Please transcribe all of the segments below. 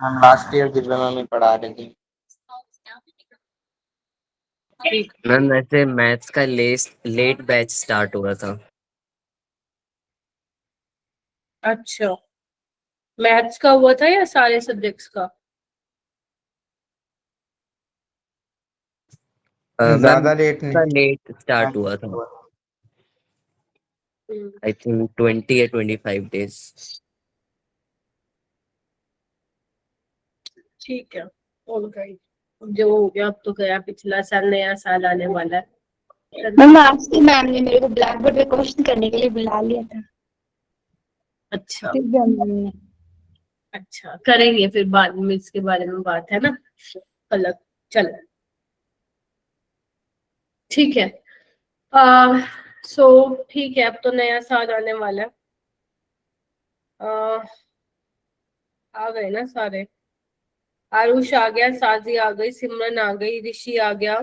हम last year Divya ma'am ही पढ़ा रही थी। मैम वैसे मैथ्स का लेट बैच स्टार्ट हुआ था। अच्छा, मैथ्स का हुआ था या सारे सब्जेक्ट्स का? ज्यादा लेट का नहीं। लेट स्टार्ट हुआ था, आई थिंक 20 या 25 डेज। ठीक है, ऑलराइट। जो हो गया अब तो गया, पिछला साल नया साल आने वाला है। मैम आज की मैम ने मेरे को ब्लैक बोर्ड पे क्वेश्चन करने के लिए बुला लिया था। अच्छा दिव्या अच्छा, करेंगे फिर बाद में इसके बारे में बात, है ना, अलग। चलो ठीक है। सो ठीक है, अब तो नया साल आने वाला है। आ गए ना सारे? आरुष आ गया, साजी आ गई, सिमरन आ गई, ऋषि आ गया।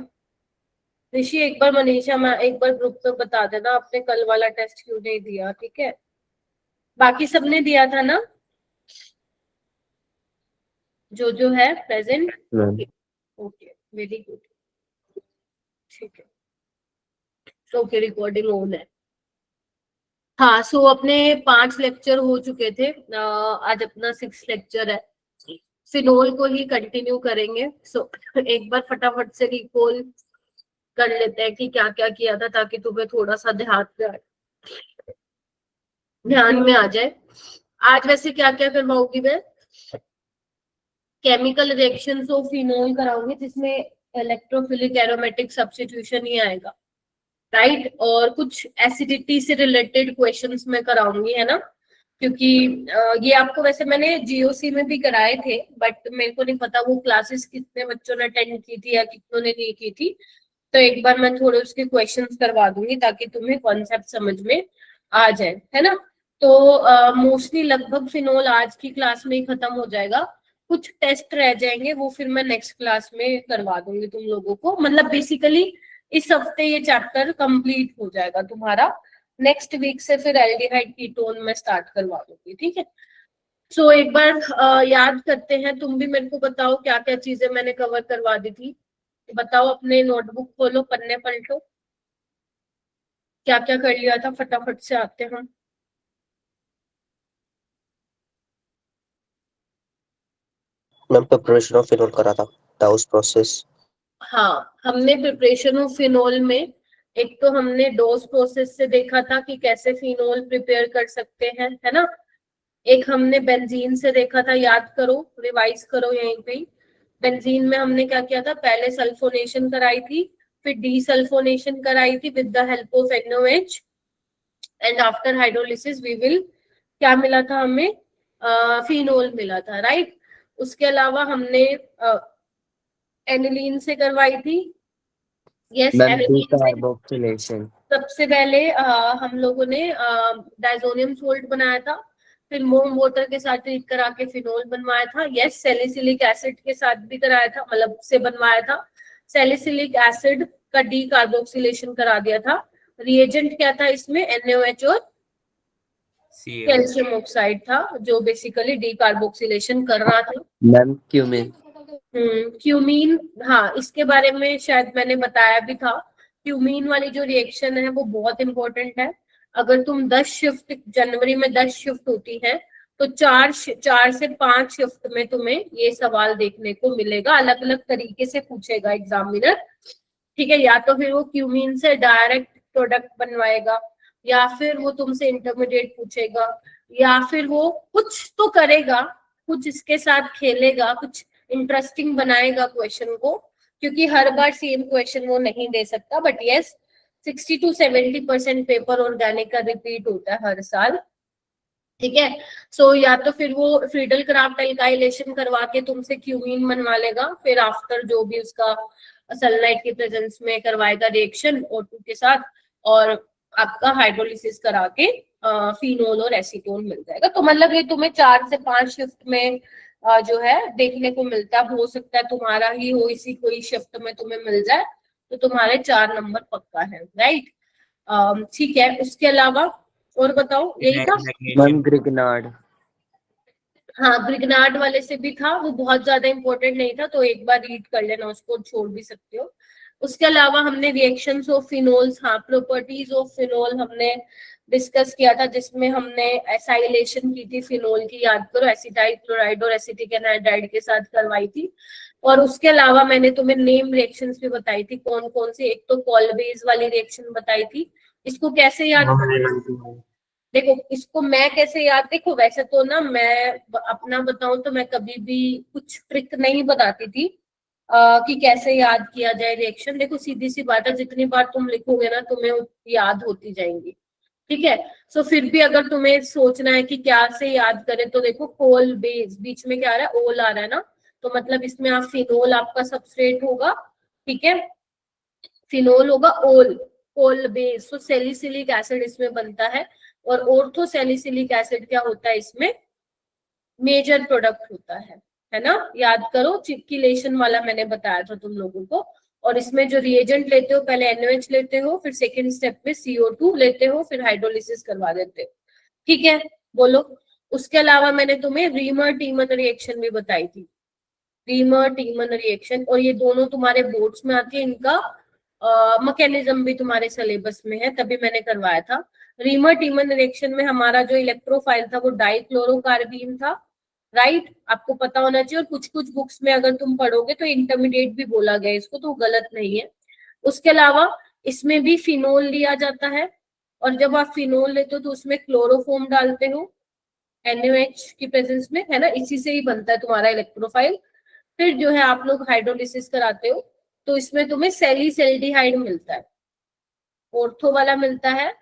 ऋषि एक बार मनीषा मैं एक बार ग्रुप पे बता देना आपने कल वाला टेस्ट क्यों नहीं दिया, ठीक है? बाकी सबने दिया था ना, जो है प्रेजेंट? ओके, वेरी गुड, ठीक है। ओके, रिकॉर्डिंग ऑन है। हाँ, सो अपने 5 लेक्चर हो चुके थे। आज अपना 6 लेक्चर है। फिनोल को ही कंटिन्यू करेंगे। सो एक बार फटाफट से रिकॉल कर लेते हैं कि क्या क्या किया था, ताकि तुम्हें थोड़ा सा ध्यान में आ जाए। आज वैसे क्या क्या करवाऊंगी मैं? केमिकल रिएक्शंस ऑफ फिनोल कराऊंगी, जिसमें इलेक्ट्रोफिलिक एरोमेटिक सब्स्टिट्यूशन ही आएगा, राइट? और कुछ एसिडिटी से रिलेटेड क्वेश्चंस में कराऊंगी, है ना? क्योंकि ये आपको वैसे मैंने जीओसी में भी कराए थे, बट मेरे को नहीं पता वो क्लासेस कितने बच्चों ने अटेंड की थी या कितनों ने नहीं की थी। तो एक बार मैं थोड़े उसके क्वेश्चंस करवा दूंगी, ताकि तुम्हें कॉन्सेप्ट समझ में आ जाए, है ना? तो मोस्टली लगभग फिनोल आज की क्लास में ही खत्म हो जाएगा। कुछ टेस्ट रह जाएंगे, वो फिर मैं नेक्स्ट क्लास में करवा दूंगी तुम लोगों को। मतलब बेसिकली इस हफ्ते ये चैप्टर कंप्लीट हो जाएगा तुम्हारा। नेक्स्ट वीक से फिर एल्डिहाइड कीटोन में स्टार्ट करवा दूंगी, ठीक है? सो एक बार याद करते हैं। तुम भी मेरे को बताओ क्या क्या चीजें मैंने कवर करवा दी थी। बताओ, अपने नोटबुक खोलो, पन्ने पलटो, क्या क्या कर लिया था, फटाफट से आते हैं। मैम प्रिपरेशन ऑफ फिनोल करा था, डाउस प्रोसेस। हाँ, हमने प्रिपरेशन ऑफ फिनोल में एक तो हमने डोज प्रोसेस से देखा था कि कैसे फिनोल प्रिपेयर कर सकते हैं, है ना? एक हमने बेंजीन से देखा था, याद करो, रिवाइज करो यहीं पे। बेंजीन में हमने क्या किया था? पहले सल्फोनेशन कराई थी, फिर डीसल्फोनेशन कराई थी with the help of NaOH, and after hydrolysis we will, क्या मिला था हमें? फिनोल मिला था, राइट? उसके अलावा हमने एनिलीन से करवाई थी। यस, एनिलीन से कार्बोक्सिलेशन। सबसे पहले हम लोगों ने डाइजोनियम सोल्ट बनाया था, फिर मोम वाटर के साथ ट्रीट करा के फिनोल बनवाया था। यस, सैलिसिलिक एसिड के साथ भी कराया था, मतलब से बनवाया था। सैलिसिलिक एसिड का डी कार्बोक्सिलेशन करा दिया था। रिएजेंट क्या था इसमें? NaOH और कैल्शियम ऑक्साइड था, जो बेसिकली डी कार्बोक्सिलेशन कर रहा था। Ma'am cumin. क्यूमीन, हाँ, इसके बारे में शायद मैंने बताया भी था। क्यूमीन वाली जो रिएक्शन है वो बहुत इंपॉर्टेंट है। अगर तुम 10 शिफ्ट, जनवरी में 10 शिफ्ट होती है, तो 4 से 5 शिफ्ट में तुम्हें ये सवाल देखने को मिलेगा। अलग अलग तरीके से पूछेगा एग्जामिनर, ठीक है? या तो फिर वो क्यूमीन से डायरेक्ट प्रोडक्ट बनवाएगा, या फिर वो तुमसे इंटरमीडिएट पूछेगा, या फिर वो कुछ तो करेगा, कुछ इसके साथ खेलेगा, कुछ इंटरेस्टिंग बनाएगा क्वेश्चन को, क्योंकि हर बार सेम क्वेश्चन वो नहीं दे सकता। But yes, 60 to 70% paper organic का रिपीट होता है हर साल, ठीक है? सो या तो फिर वो फ्रीडल क्राफ्ट एल्काइलेशन करवा के तुमसे क्यूमीन बनवा लेगा, फिर आफ्टर जो भी उसका सनलाइट के प्रेजेंस में करवाएगा रिएक्शन O2 के साथ, और आपका हाइड्रोलिसिस करा के फिनोल और एसीटोन मिल जाएगा। तो मतलब ये तुम्हें 4 से 5 शिफ्ट में जो है देखने को मिलता है। हो सकता है तुम्हारा ही हो, इसी कोई शिफ्ट में तुम्हें मिल जाए, तो तुम्हारे 4 नंबर पक्का है, राइट? ठीक है, उसके अलावा और बताओ, यही था? Ma'am Grignard. हाँ, ग्रिग्नार्ड वाले से भी था, वो बहुत ज्यादा इंपॉर्टेंट नहीं था, तो एक बार रीड कर लेना, उसको छोड़ भी सकते हो। उसके अलावा हमने रिएक्शंस ऑफ फिनोल्स, हाँ प्रॉपर्टीज ऑफ फिनोल हमने डिस्कस किया था, जिसमें हमने एसाइलेशन की थी फिनोल की, याद करो, एसिटाइल क्लोराइड और एसिटिक एनहाइड्राइड के साथ करवाई थी। और उसके अलावा मैंने तुम्हें नेम रिएक्शंस भी बताई थी, कौन कौन सी, एक तो कॉलबेज वाली रिएक्शन बताई थी, इसको कैसे याद, देखो इसको मैं कैसे याद, देखो वैसे तो ना मैं अपना बताऊं तो मैं कभी भी कुछ ट्रिक नहीं बताती थी कि कैसे याद किया जाए रिएक्शन। देखो सीधी सी बात है, जितनी बार तुम लिखोगे ना तुम्हें याद होती जाएंगी, ठीक है। सो फिर भी अगर तुम्हें सोचना है कि क्या से याद करें, तो देखो कोल बेस, बीच में क्या आ रहा है, ओल आ रहा है ना, तो मतलब इसमें आप फिनोल आपका सबस्ट्रेट होगा, ठीक है, फिनोल होगा, ओल, ओल बेस, तो सैलिसिलिक एसिड इसमें बनता है, और ऑर्थोसैलिसिलिक एसिड क्या होता है इसमें, मेजर प्रोडक्ट होता है ना, याद करो, चिपकिलेशन वाला मैंने बताया था तुम लोगों को। और इसमें जो रिएजेंट लेते हो, पहले NaOH लेते हो, फिर सेकेंड स्टेप में CO2 लेते हो, फिर हाइड्रोलिसिस करवा देते हो, ठीक है, बोलो। उसके अलावा मैंने तुम्हें रीमर टीमन रिएक्शन भी बताई थी, रीमर टीमन रिएक्शन, और ये दोनों तुम्हारे बोर्ड्स में आती है, इनका मैकेनिज्म भी तुम्हारे सिलेबस में है, तभी मैंने करवाया था। रीमर टीमन रिएक्शन में हमारा जो इलेक्ट्रोफाइल था वो डाइक्लोरोकार्बीन था, राइट, आपको पता होना चाहिए, और कुछ कुछ बुक्स में अगर तुम पढ़ोगे तो इंटरमीडिएट भी बोला गया इसको, तो गलत नहीं है। उसके अलावा इसमें भी फिनोल लिया जाता है, और जब आप फिनोल लेते हो तो उसमें क्लोरोफॉर्म डालते हो NaOH की प्रेजेंस में, है ना, इसी से ही बनता है तुम्हारा इलेक्ट्रोफाइल। फिर जो है आप लोग हाइड्रोलिसिस कराते हो, तो इसमें तुम्हें सेलिसल्डिहाइड मिलता है, ऑर्थो वाला मिलता है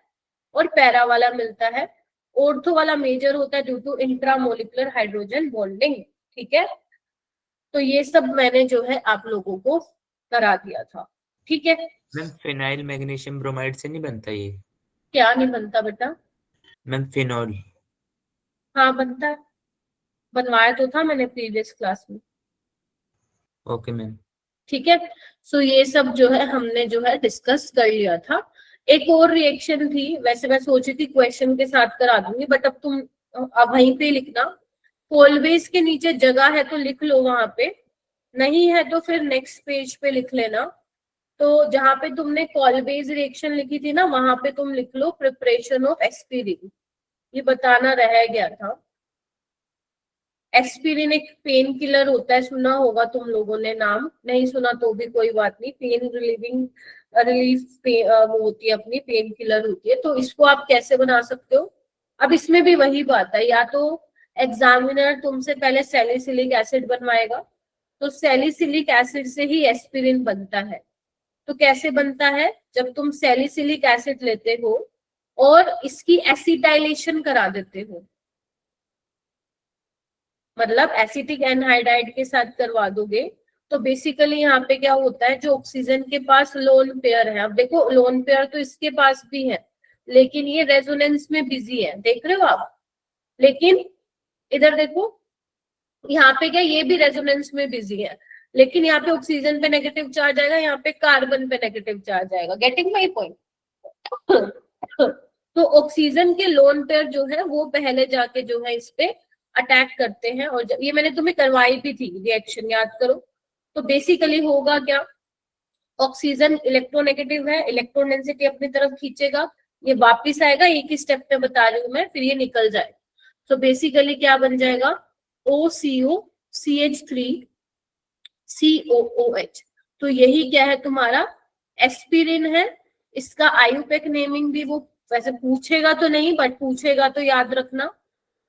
और पैरा वाला मिलता है। ऑर्थो वाला मेजर होता है due to intramolecular hydrogen bonding, ठीक है। तो ये सब मैंने जो है आप लोगों को करा दिया था, ठीक है। मैम फिनाइल मैग्नीशियम ब्रोमाइड से नहीं बनता ये? क्या नहीं बनता बेटा? Ma'am phenol. हाँ बनता है, बनवाया तो था मैंने प्रीवियस क्लास में, ओके मैम। ठीक है। सो ये सब जो है हमने जो है डिस्कस कर लिया था। एक और रिएक्शन थी, वैसे मैं सोची थी क्वेश्चन के साथ करा दूंगी, बट अब तुम अब वहीं पे लिखना, कोलबेस के नीचे जगह है तो लिख लो वहां पे, नहीं है तो फिर नेक्स्ट पेज पे लिख लेना। तो जहां पे तुमने कॉलबेज रिएक्शन लिखी थी ना, वहां पे तुम लिख लो प्रिपरेशन ऑफ एस्पिरिन, ये बताना रह गया था। एस्पिरिन एक पेन किलर होता है, सुना होगा तुम लोगों ने नाम, नहीं सुना तो भी कोई बात नहीं, पेन रिलीफ वो होती है, अपनी पेन किलर होती है। तो इसको आप कैसे बना सकते हो, अब इसमें भी वही बात है, या तो एग्जामिनर तुमसे पहले सैलिसिलिक एसिड बनवाएगा, तो सैलिसिलिक एसिड से ही एस्पिरिन बनता है। तो कैसे बनता है, जब तुम सैलिसिलिक एसिड लेते हो और इसकी एसिटाइलेशन करा देते हो, मतलब एसिटिक एनहाइड्राइड के साथ करवा दोगे, तो बेसिकली यहाँ पे क्या होता है, जो ऑक्सीजन के पास लोन पेयर है, अब देखो लोन पेयर तो इसके पास भी है, लेकिन ये रेजोनेंस में बिजी है, देख रहे हो आप, लेकिन इधर देखो यहाँ पे क्या, ये भी रेजोनेंस में बिजी है, लेकिन यहाँ पे ऑक्सीजन पे नेगेटिव चार्ज आएगा, यहाँ पे कार्बन पे नेगेटिव चार्ज आएगा, गेटिंग माय पॉइंट। तो ऑक्सीजन के लोन पेयर जो है वो पहले जाके जो है इस पे अटैक करते हैं, और ये मैंने तुम्हें करवाई भी थी रिएक्शन, याद करो। तो बेसिकली होगा क्या, ऑक्सीजन इलेक्ट्रोनेगेटिव है, इलेक्ट्रॉन डेंसिटी अपनी तरफ खींचेगा, ये वापिस आएगा, एक ही स्टेप में बता रही हूँ मैं, फिर ये निकल जाएगा। तो बेसिकली क्या बन जाएगा, OCO CH3 COOH। तो यही क्या है तुम्हारा एस्पिरिन है। इसका आयुपेक नेमिंग भी वो वैसे पूछेगा तो नहीं, बट पूछेगा तो याद रखना,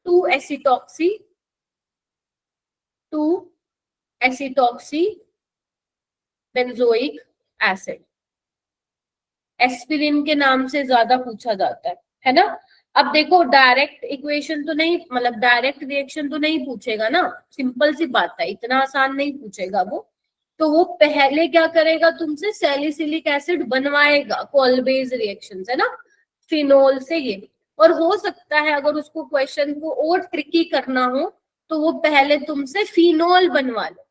2-एसिटॉक्सी बेंजोइक एसिड, एस्पिरिन के नाम से ज्यादा पूछा जाता है ना। अब देखो डायरेक्ट इक्वेशन तो नहीं, मतलब डायरेक्ट रिएक्शन तो नहीं पूछेगा ना, सिंपल सी बात है, इतना आसान नहीं पूछेगा वो। तो वो पहले क्या करेगा, तुमसे सैलिसिलिक एसिड बनवाएगा, कॉलबेज रिएक्शन है ना, फिनोल से ये। और हो सकता है अगर उसको क्वेश्चन को और ट्रिकी करना हो तो वो पहले तुमसे फिनोल बनवा ले।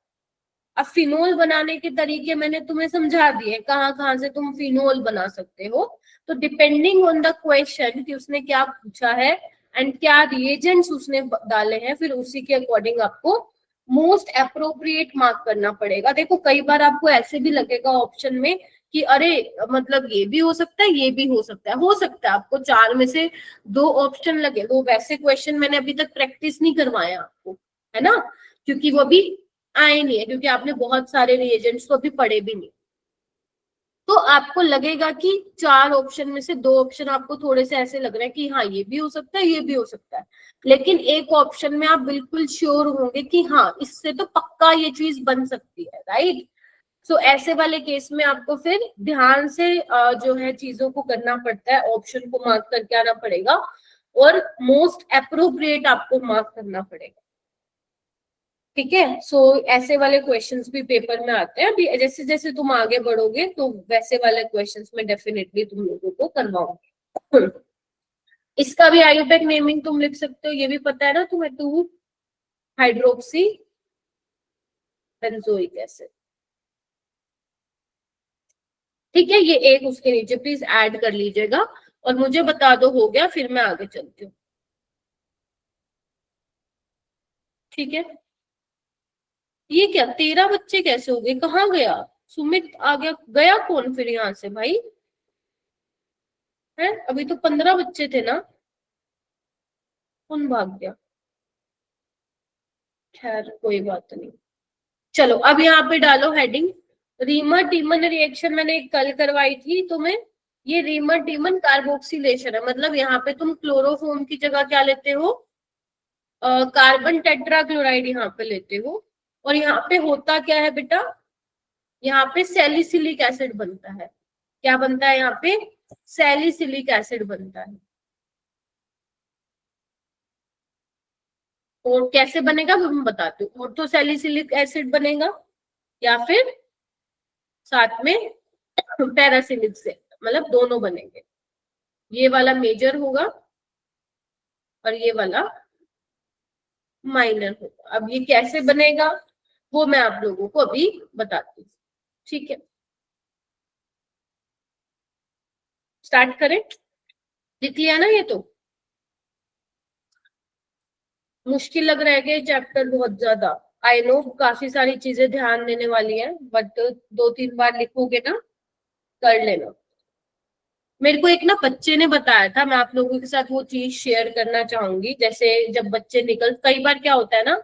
अब फिनोल बनाने के तरीके मैंने तुम्हें समझा दिए, कहाँ कहाँ से तुम फिनोल बना सकते हो। तो डिपेंडिंग ऑन द क्वेश्चन कि उसने क्या पूछा है एंड क्या रिएजेंट्स उसने डाले हैं, फिर उसी के अकॉर्डिंग आपको मोस्ट अप्रोप्रिएट मार्क करना पड़ेगा। देखो कई बार आपको ऐसे भी लगेगा ऑप्शन में कि अरे मतलब ये भी हो सकता है, ये भी हो सकता है, आपको 4 में से 2 ऑप्शन लगे। वो वैसे क्वेश्चन मैंने अभी तक प्रैक्टिस नहीं करवाया आपको, है ना, क्योंकि वो भी आए नहीं है, क्योंकि आपने बहुत सारे रिएजेंट्स तो अभी पढ़े भी नहीं। तो आपको लगेगा कि 4 ऑप्शन में से 2 ऑप्शन आपको थोड़े से ऐसे लग रहे हैं कि हाँ ये भी हो सकता है, ये भी हो सकता है, लेकिन एक ऑप्शन में आप बिल्कुल श्योर होंगे कि हाँ इससे तो पक्का ये चीज बन सकती है, राइट। सो ऐसे वाले केस में आपको फिर ध्यान से जो है चीजों को करना पड़ता है, ऑप्शन को मार्क करके आना पड़ेगा और मोस्ट अप्रोप्रिएट आपको मार्क करना पड़ेगा, ठीक है। सो ऐसे वाले क्वेश्चंस भी पेपर में आते हैं। अभी जैसे जैसे तुम आगे बढ़ोगे तो वैसे वाले क्वेश्चंस में डेफिनेटली तुम लोगों को करवाऊंगी। इसका भी आयोपैक नेमिंग तुम लिख सकते हो, ये भी पता है ना तुम्हें, 2 हाइड्रोक्सी बेंजोइक एसिड, ठीक है। ये एक उसके नीचे प्लीज ऐड कर लीजिएगा और मुझे बता दो हो गया, फिर मैं आगे चलती हूँ, ठीक है। ये क्या 13 बच्चे कैसे हो गए, कहाँ गया सुमित, आ गया, गया कौन फिर यहाँ से भाई, है अभी तो 15 बच्चे थे ना, कौन भाग गया, खैर कोई बात नहीं। चलो अब यहाँ पे डालो हेडिंग, रीमर टीमन रिएक्शन मैंने कल करवाई थी तुम्हें। ये रीमर टीमन कार्बोक्सिलेशन है, मतलब यहाँ पे तुम क्लोरोफॉर्म की जगह क्या लेते हो, कार्बन टेट्राक्लोराइड यहाँ पे लेते हो, और यहाँ पे होता क्या है बेटा, यहाँ पे सैलिसिलिक एसिड बनता है। क्या बनता है यहाँ पे, सैलिसिलिक एसिड बनता है। और कैसे बनेगा वो मैं बताती हूँ, और तो सैलिसिलिक एसिड बनेगा या फिर साथ में पैरासिलिक से, मतलब दोनों बनेंगे। ये वाला मेजर होगा और ये वाला माइनर होगा। अब ये कैसे बनेगा वो मैं आप लोगों को अभी बताती हूँ, ठीक है। स्टार्ट करें, लिख लिया ना, ये तो मुश्किल लग रहा है कि चैप्टर बहुत ज्यादा, आई नो काफी सारी चीजें ध्यान देने वाली है, बट 2-3 बार लिखोगे ना कर लेना। मेरे को एक ना बच्चे ने बताया था, मैं आप लोगों के साथ वो चीज शेयर करना चाहूंगी। जैसे जब बच्चे कई बार क्या होता है ना,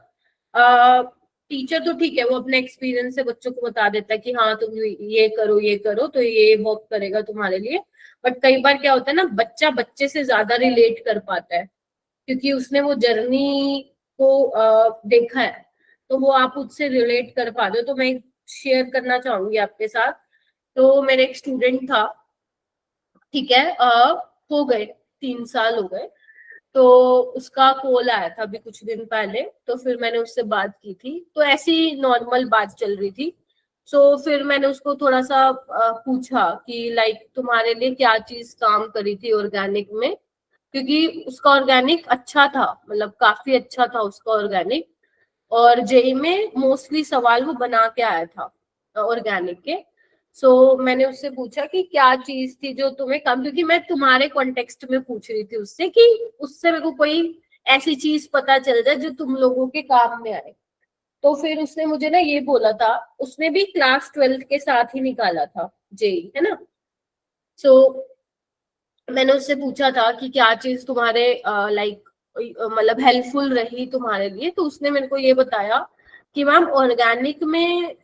टीचर तो ठीक है वो अपने एक्सपीरियंस से बच्चों को बता देता है कि हाँ तुम ये करो तो ये वर्क करेगा तुम्हारे लिए, बट कई बार क्या होता है ना, बच्चा बच्चे से ज्यादा रिलेट कर पाता है क्योंकि उसने वो जर्नी को देखा है, तो वो आप उससे रिलेट कर पाते हो। तो मैं शेयर करना चाहूंगी आपके साथ। तो मेरे एक स्टूडेंट था, ठीक है, हो गए 3 साल हो गए, तो उसका कॉल आया था अभी कुछ दिन पहले, तो फिर मैंने उससे बात की थी, तो ऐसी नॉर्मल बात चल रही थी। सो फिर मैंने उसको थोड़ा सा पूछा कि लाइक तुम्हारे लिए क्या चीज काम करी थी ऑर्गेनिक में, क्योंकि उसका ऑर्गेनिक अच्छा था, मतलब काफी अच्छा था उसका ऑर्गेनिक, और जेई में मोस्टली सवाल वो बना के आया था ऑर्गेनिक के। सो मैंने उससे पूछा कि क्या चीज थी जो तुम्हें कम, क्योंकि मैं तुम्हारे कॉन्टेक्स्ट में पूछ रही थी उससे कि उससे मेरे को कोई ऐसी चीज पता चल जाए जो तुम लोगों के काम में आए। तो फिर उसने मुझे ना ये बोला था, उसने भी क्लास 12 के साथ ही निकाला था जेई, है ना। सो मैंने उससे पूछा था कि क्या चीज तुम्हारे लाइक मतलब हेल्पफुल रही तुम्हारे लिए, तो उसने मेरे को ये बताया कि मैम ऑर्गेनिक में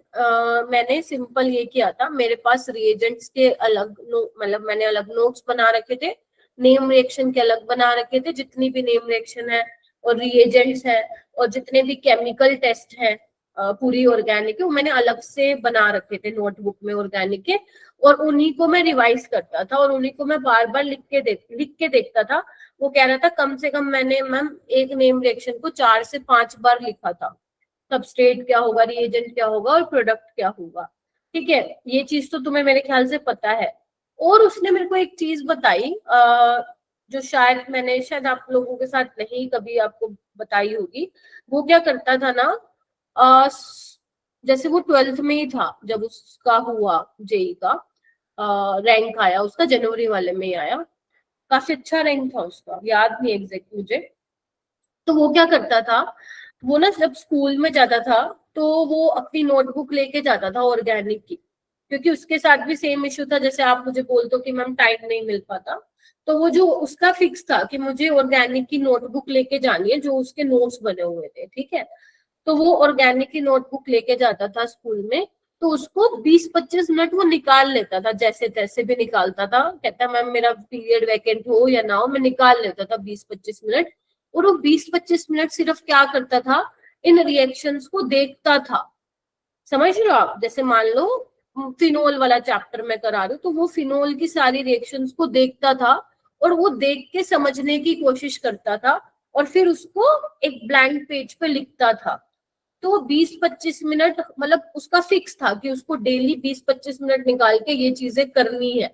मैंने सिंपल ये किया था, मेरे पास रिएजेंट्स के अलग मतलब मैंने अलग नोट्स बना रखे थे, नेम रिएक्शन के अलग बना रखे थे, जितनी भी नेम रिएक्शन है और रिएजेंट्स है और जितने भी केमिकल टेस्ट है पूरी ऑर्गेनिक के, वो मैंने अलग से बना रखे थे नोटबुक में ऑर्गेनिक के, और उन्हीं को मैं रिवाइज करता था और उन्हीं को मैं बार बार लिख के देखता था। वो कह रहा था कम से कम मैंने मैम एक नेम रिएक्शन को 4 से 5 बार लिखा था, सबस्ट्रेट क्या होगा, रिएजेंट क्या होगा और प्रोडक्ट क्या होगा, ठीक है। ये चीज तो तुम्हें मेरे ख्याल से पता है। और उसने मेरे को एक चीज बताई जो शायद आप लोगों के साथ नहीं कभी आपको बताई होगी। वो क्या करता था ना, जैसे वो 12th में ही था जब उसका हुआ जेई का रैंक आया, उसका जनवरी वाले में ही आया, काफी अच्छा रैंक था उसका, याद नहीं एग्जैक्ट मुझे। तो वो क्या करता था, वो ना जब स्कूल में जाता था तो वो अपनी नोटबुक लेके जाता था ऑर्गेनिक की, क्योंकि उसके साथ भी सेम इश्यू था जैसे आप मुझे बोलते हो कि मैम टाइम नहीं मिल पाता। तो वो जो उसका फिक्स था कि मुझे ऑर्गेनिक की नोटबुक लेके जानी है जो उसके नोट्स बने हुए थे, ठीक है। तो वो ऑर्गेनिक की नोटबुक लेके जाता था स्कूल में, तो उसको 20-25 मिनट वो निकाल लेता था, जैसे तैसे भी निकालता था। कहता मैम मेरा पीरियड वैकेंट हो या ना हो, मैं निकाल लेता था 20-25 मिनट। और वो 20-25 मिनट सिर्फ क्या करता था, इन रिएक्शंस को देखता था। समझ रहे हो आप, जैसे मान लो फिनोल वाला चैप्टर मैं करा रही हूँ, तो वो फिनोल की सारी रिएक्शंस को देखता था और वो देख के समझने की कोशिश करता था और फिर उसको एक ब्लैंक पेज पे लिखता था। तो 20-25 मिनट मतलब उसका फिक्स था कि उसको डेली 20-25 मिनट निकाल के ये चीजें करनी है।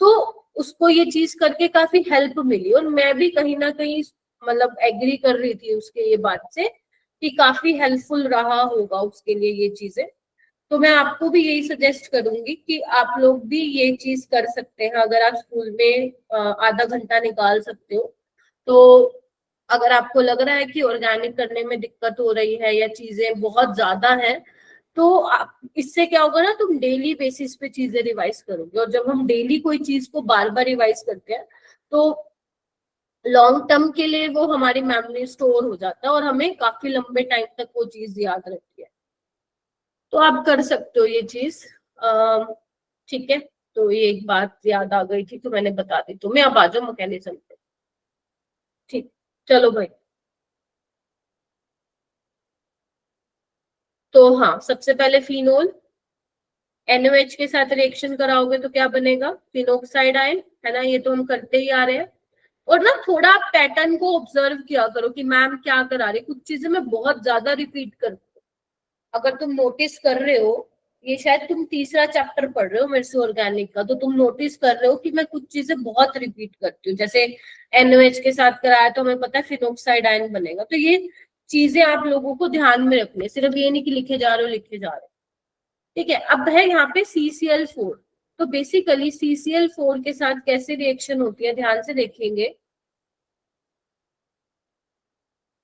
तो उसको ये चीज करके काफी हेल्प मिली और मैं भी कहीं ना कहीं मतलब एग्री कर रही थी उसके ये बात से कि काफी हेल्पफुल रहा होगा उसके लिए ये चीजें। तो मैं आपको भी यही सजेस्ट करूंगी कि आप लोग भी ये चीज कर सकते हैं। अगर आप स्कूल में आधा घंटा निकाल सकते हो, तो अगर आपको लग रहा है कि ऑर्गेनिक करने में दिक्कत हो रही है या चीजें बहुत ज्यादा है, तो इससे क्या होगा ना, तुम डेली बेसिस पे चीजें रिवाइज करोगे और जब हम डेली कोई चीज को बार बार रिवाइज करते हैं तो लॉन्ग टर्म के लिए वो हमारी मेमोरी स्टोर हो जाता है और हमें काफी लंबे टाइम तक वो चीज याद रहती है। तो आप कर सकते हो ये चीज। ठीक है, तो ये एक बात याद आ गई थी तो मैंने बता दी। तो मैं अब आ जाओ मैकेनिज्म पे। ठीक, चलो भाई। तो हाँ, सबसे पहले फिनोल NaOH के साथ रिएक्शन कराओगे तो क्या बनेगा, फिनोक्साइड आयन, है ना। ये तो हम करते ही आ रहे हैं। और ना थोड़ा आप पैटर्न को ऑब्जर्व किया करो कि मैम क्या करा रही, कुछ चीजें मैं बहुत ज्यादा रिपीट करती हूँ। अगर तुम नोटिस कर रहे हो, ये शायद तुम तीसरा चैप्टर पढ़ रहे हो मेरे से ऑर्गेनिक का, तो तुम नोटिस कर रहे हो कि मैं कुछ चीजें बहुत रिपीट करती हूँ। जैसे NaOH के साथ कराया तो हमें पता है फिनोक्साइड आयन बनेगा। तो ये चीजें आप लोगों को ध्यान में रखनी है, सिर्फ ये नहीं कि लिखे जा रहे हो लिखे जा रहे हो। ठीक है, अब है यहाँ पे CCl4। तो बेसिकली CCl4 के साथ कैसे रिएक्शन होती है ध्यान से देखेंगे।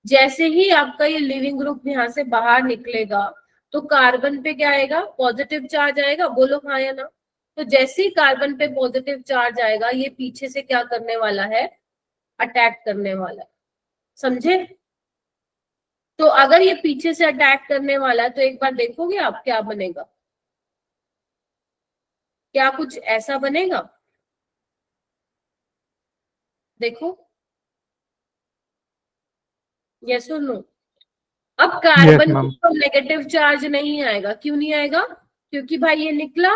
जैसे ही आपका ये लिविंग ग्रुप यहाँ से बाहर निकलेगा तो कार्बन पे क्या आएगा, पॉजिटिव चार्ज आएगा, बोलो हाँ या ना। तो जैसे ही कार्बन पे पॉजिटिव चार्ज आएगा ये पीछे से क्या करने वाला है, अटैक करने वाला है, समझे। तो अगर ये पीछे से अटैक करने वाला है तो एक बार देखोगे आप क्या बनेगा, क्या कुछ ऐसा बनेगा, देखो, यस और नो। अब कार्बन पर नेगेटिव चार्ज नहीं आएगा, क्यों नहीं आएगा, क्योंकि भाई ये निकला,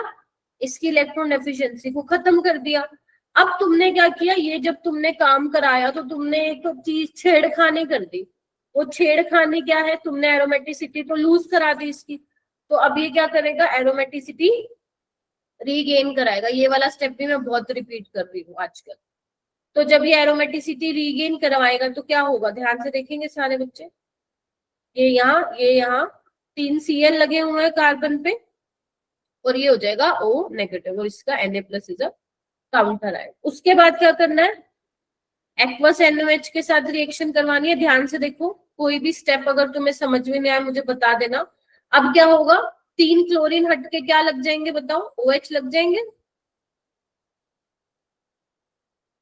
इसकी इलेक्ट्रॉन एफिशिएंसी को खत्म कर दिया। अब तुमने क्या किया, ये जब तुमने काम कराया तो तुमने एक तो चीज छेड़खानी कर दी। वो छेड़खानी क्या है, तुमने एरोमेटिसिटी तो लूज करा दी इसकी। तो अब ये क्या करेगा, एरोमेटिसिटी रीगेन कराएगा। ये वाला स्टेप भी मैं बहुत रिपीट कर रही हूँ आजकल। तो जब ये एरोमेटिसिटी रीगेन करवाएगा तो क्या होगा, ध्यान से देखेंगे सारे बच्चे। ये यहाँ 3 Cl लगे हुए हैं कार्बन पे और ये हो जाएगा O नेगेटिव और इसका Na+ is a counter ion. उसके बाद क्या करना है, एक्वस NaOH के साथ रिएक्शन करवानी है। ध्यान से देखो, कोई भी स्टेप अगर तुम्हें समझ में नहीं आया मुझे बता देना। अब क्या होगा, 3 क्लोरीन हट के क्या लग जाएंगे बताओ, OH लग जाएंगे।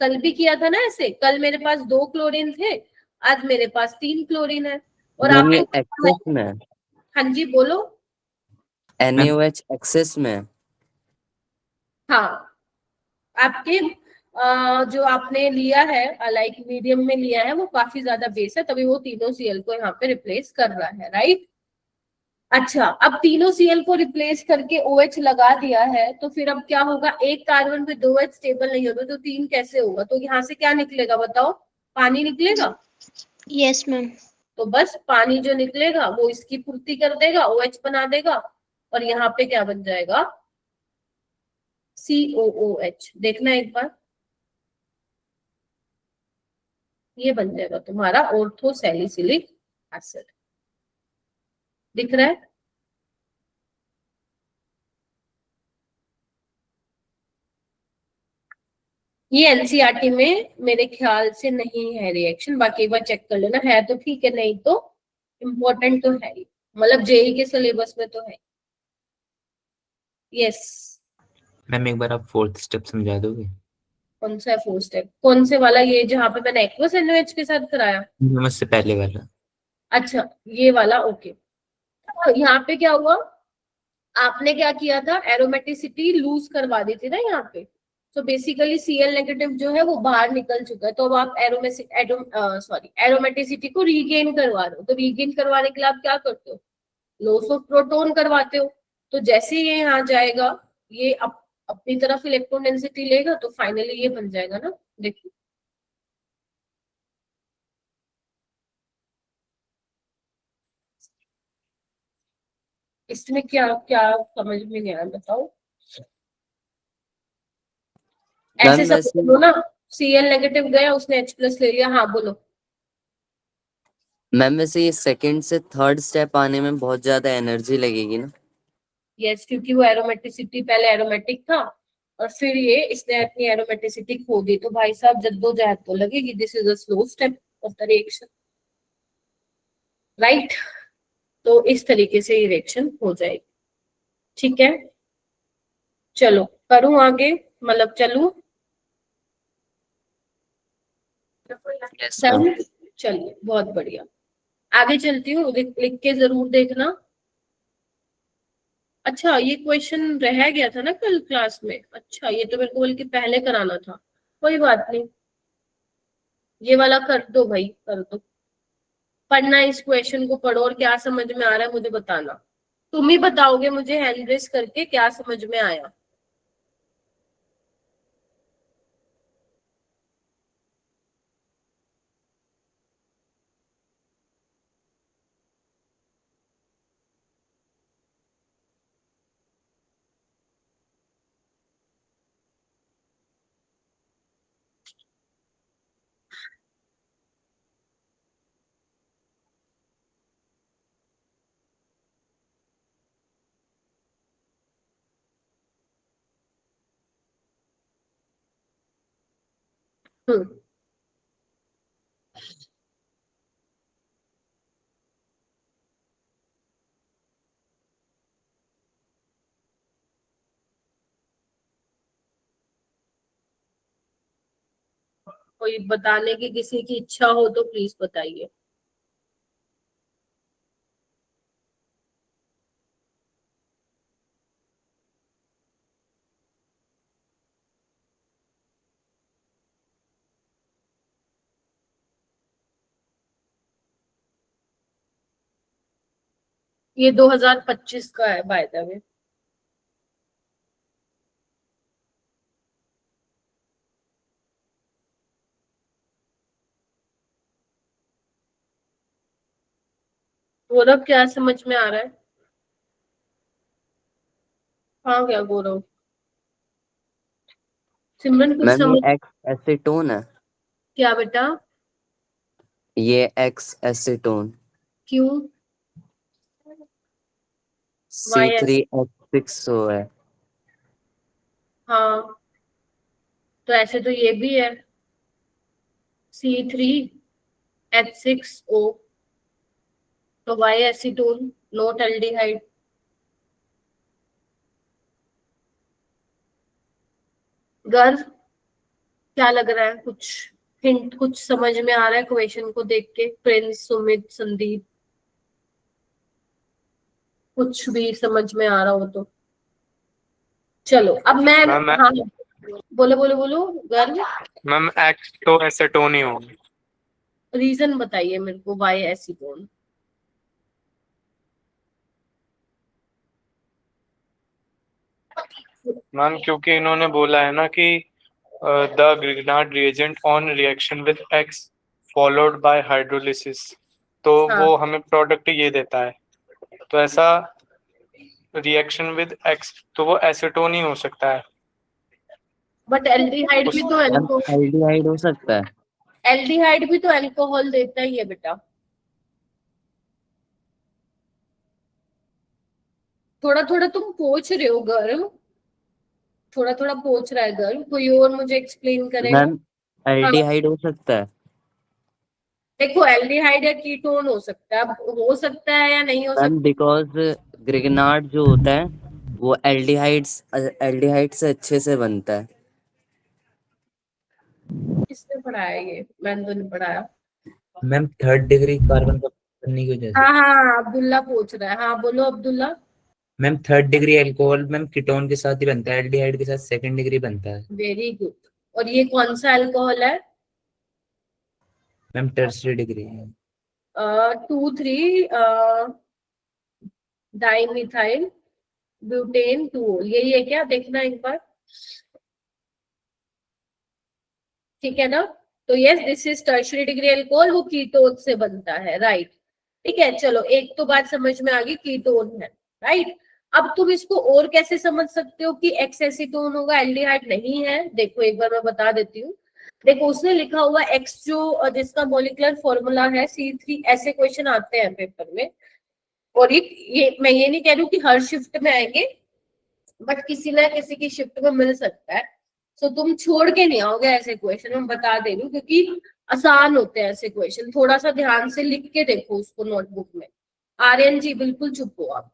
कल भी किया था ना ऐसे, कल मेरे पास 2 क्लोरीन थे, आज मेरे पास 3 क्लोरीन है। और मैम आपने ये एक्सेस में, हाँ जी बोलो। NaOH एक्सेस में। हाँ, आपके जो आपने लिया है लाइक मीडियम में लिया है वो काफी ज्यादा बेस है, तभी वो तीनों Cl को यहाँ पे रिप्लेस कर रहा है, राइट। अच्छा, अब तीनों Cl को रिप्लेस करके OH लगा दिया है तो फिर अब क्या होगा, एक कार्बन पे 2 H स्टेबल नहीं होगा तो 3 कैसे होगा, तो यहाँ से क्या निकलेगा बताओ, पानी निकलेगा। Yes ma'am. तो बस पानी जो निकलेगा वो इसकी पूर्ति कर देगा, OH बना देगा और यहाँ पे क्या बन जाएगा, COOH। देखना एक बार, ये बन जाएगा तुम्हारा ऑर्थो सैलिसिलिक एसिड। दिख रहा है। ये एनसीईआरटी में मेरे ख्याल से नहीं है रिएक्शन, बाकी एक बार चेक कर लेना, है तो ठीक है, नहीं तो इम्पोर्टेंट तो है ही, मतलब जेई के सिलेबस में तो है। यस। मैम एक बार आप फोर्थ स्टेप समझा दोगे? कौन सा है फोर्थ स्टेप? कौन से वाला? ये जहाँ पे मैंने एक्वस एनओएच के साथ कराया? मुझसे पहले वाला। अच्छा, ये वाला, ओके। तो यहाँ पे क्या हुआ, आपने क्या किया था, एरोमेटिसिटी लूज करवा दी थी ना यहाँ पे। तो बेसिकली Cl नेगेटिव जो है वो बाहर निकल चुका है, तो अब आप एरोमेटिसिटी को रीगेन करवा रहे हो। तो रीगेन करवाने के लिए आप क्या करते हो, लॉस ऑफ प्रोटॉन करवाते हो। तो जैसे ये यहाँ जाएगा, ये अपनी तरफ इलेक्ट्रॉन डेंसिटी लेगा, तो फाइनली ये बन जाएगा ना, देखिए। इसमें क्या क्या समझ में नहीं आया, बताओ। ऐसे मैम सब बोलो ना, Cl नेगेटिव गया, उसने H+ ले लिया। हाँ बोलो। मैम वैसे ये सेकंड से थर्ड स्टेप आने में बहुत ज्यादा एनर्जी लगेगी ना? यस, क्योंकि वो एरोमेटिसिटी पहले एरोमेटिक था, और फिर ये इसने अपनी एरोमेटिसिटी खो दी, तो भाई साहब जद्दोजहद तो लगेगी। This is a slow step of the reaction, right. तो इस तरीके से ये रिएक्शन हो जाएगी, ठीक है। चलो करूं आगे, मतलब चलूं? Yes ma'am. डन? चलिए, बहुत बढ़िया। आगे चलती हूँ, लिख के जरूर देखना। अच्छा, ये क्वेश्चन रह गया था ना कल क्लास में। अच्छा, ये तो मेरे को बल्कि पहले कराना था। कोई बात नहीं, ये वाला कर दो भाई, कर दो। पढ़ना, इस क्वेश्चन को पढ़ो और क्या समझ में आ रहा है मुझे बताना। तुम ही बताओगे मुझे हैंड रेस करके क्या समझ में आया। हम्म। कोई बताने की किसी की इच्छा हो तो प्लीज बताइए। ये 2025 का है बाय द वे। गौरव क्या समझ में आ रहा है? हाँ क्या गौरव? सिमरन कुछ मैम ये समझ? एक्स एसीटोन है। क्या बेटा? ये एक्स एसीटोन क्यों? Why S? C3H6O है। हाँ, तो ऐसे तो ये भी है, C3H6O, तो वाई एसीटोन, नोट एल्डिहाइड। गर्व, क्या लग रहा है? कुछ हिंट, कुछ समझ में आ रहा है क्वेश्चन को देख के? प्रिंस, सुमित, संदीप, कुछ भी समझ में आ रहा हो तो चलो। अब मैं, मैम हाँ बोलो बोलो बोलो गर्व। मैम एक्स तो एसेटोन ही होगी। रीजन बताइए मेरे को, वाई एसीटोन। मैम क्योंकि इन्होंने बोला है ना कि the Grignard reagent on reaction with x followed by hydrolysis, तो हाँ, वो हमें प्रोडक्ट ये देता है। तो ऐसा रिएक्शन विद एक्स, तो वो एसेटोन ही हो सकता है। बट एल्डिहाइड भी तो मैम एल्डिहाइड हो सकता है। एल्डिहाइड भी तो अल्कोहल देता ही है बेटा। थोड़ा थोड़ा तुम पूछ रहे हो गर्व। थोड़ा थोड़ा पूछ रहा है गर्ल, कोई और मुझे एक्सप्लेन करेगा? मैम एल्डिहाइड हो सकता है? देखो एल्डिहाइड या कीटोन हो सकता है, अब हो सकता है या नहीं हो मैम सकता। बिकॉज ग्रिगनार्ड जो होता है वो एल्डिहाइड से अच्छे से बनता है। किसने पढ़ाया ये? मैंने तो नहीं पढ़ाया। मैम थर्ड डिग्री कार्बन का करने की वजह से। हाँ हाँ, अब्दुल्ला पूछ रहा है, हाँ बोलो Abdullah. Ma'am third degree alcohol ma'am ketone के साथ ही बनता है, एल्डिहाइड के साथ सेकंड डिग्री बनता है। Very good. और ये कौन सा अल्कोहल है? Ma'am tertiary degree. 2,3 dimethyl butane 2, यही है क्या? देखना एक बार, ठीक है ना? तो yes, this is tertiary degree alcohol, वो कीटोन से बनता है, राइट। ठीक है, चलो एक तो बात समझ में आ गई, कीटोन है, राइट। अब तुम इसको और कैसे समझ सकते हो कि एक्स एसीटोन होगा, एल्डिहाइड नहीं है? देखो एक बार मैं बता देती हूँ। देखो उसने लिखा हुआ एक्स जो जिसका मॉलिक्यूलर फॉर्मूला है C3, ऐसे क्वेश्चन आते हैं पेपर में। और ये मैं ये नहीं कह रही हूँ कि हर शिफ्ट में आएंगे, बट किसी ना किसी की शिफ्ट में मिल सकता है। तो तुम छोड़ के नहीं आओगे ऐसे क्वेश्चन, मैं बता दे रही हूँ, क्योंकि आसान होते हैं ऐसे क्वेश्चन। थोड़ा सा ध्यान से लिख के देखो उसको नोटबुक में। आर्यन जी बिल्कुल चुप हो आप।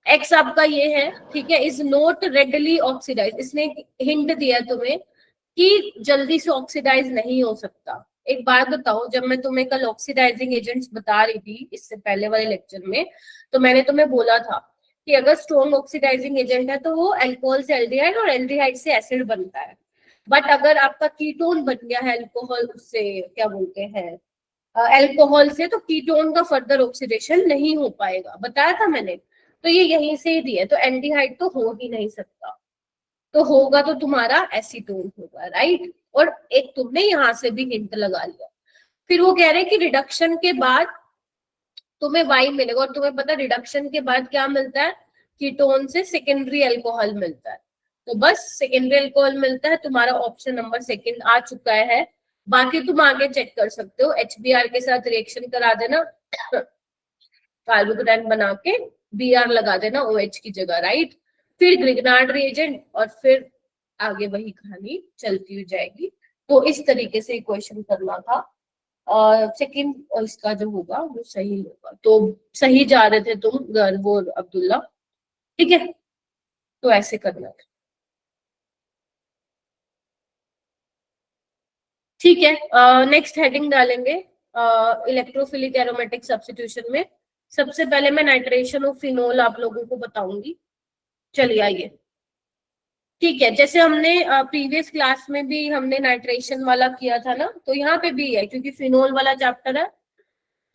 एक्स आपका ये है, ठीक है, इज नॉट रेडली ऑक्सीडाइज, इसने हिंट दिया तुम्हें कि जल्दी से ऑक्सीडाइज नहीं हो सकता। एक बात बताओ, जब मैं तुम्हें कल ऑक्सीडाइजिंग एजेंट्स बता रही थी इससे पहले वाले लेक्चर में, तो मैंने तुम्हें बोला था कि अगर स्ट्रॉन्ग ऑक्सीडाइजिंग एजेंट है तो वो अल्कोहल से एल्डिहाइड और एल्डिहाइड से एसिड बनता है। बट अगर आपका कीटोन बन गया है अल्कोहल से, क्या बोलते हैं, अल्कोहल से, तो कीटोन का फर्दर ऑक्सीडेशन नहीं हो पाएगा, बताया था मैंने। तो ये यहीं से ही दिया, तो एल्डिहाइड तो हो ही नहीं सकता, तो होगा तो तुम्हारा एसीटोन होगा, राइट। और एक तुमने यहाँ से भी हिंट लगा लिया। फिर वो कह रहे हैं कि रिडक्शन के बाद तुम्हें वाई मिलेगा, और तुम्हें पता रिडक्शन के बाद क्या मिलता है? कीटोन से सेकेंडरी अल्कोहल मिलता है। तो बस सेकेंडरी अल्कोहल मिलता है, तुम्हारा ऑप्शन नंबर सेकंड आ चुका है। बाकी तुम आगे चेक कर सकते हो, HBr के साथ रिएक्शन करा देना, कार्बोकेटाइन बना के Br लगा देना OH की जगह, राइट। फिर ग्रिग्नार्ड रिएजेंट, और फिर आगे वही कहानी चलती हुई जाएगी। तो इस तरीके से क्वेश्चन करना था। सेकंड इसका जो होगा वो सही होगा, तो सही जा रहे थे तुम गर्व और अब्दुल्ला, ठीक है, तो ऐसे करना था, ठीक है। नेक्स्ट हेडिंग डालेंगे इलेक्ट्रोफिलिक एरोमेटिक सब्स्टिट्यूशन में। सबसे पहले मैं नाइट्रेशन ऑफ फिनोल आप लोगों को बताऊंगी। चलिए आइए, ठीक है, जैसे हमने प्रीवियस क्लास में भी हमने नाइट्रेशन वाला किया था ना, तो यहाँ पे भी है, क्योंकि फिनोल वाला चैप्टर है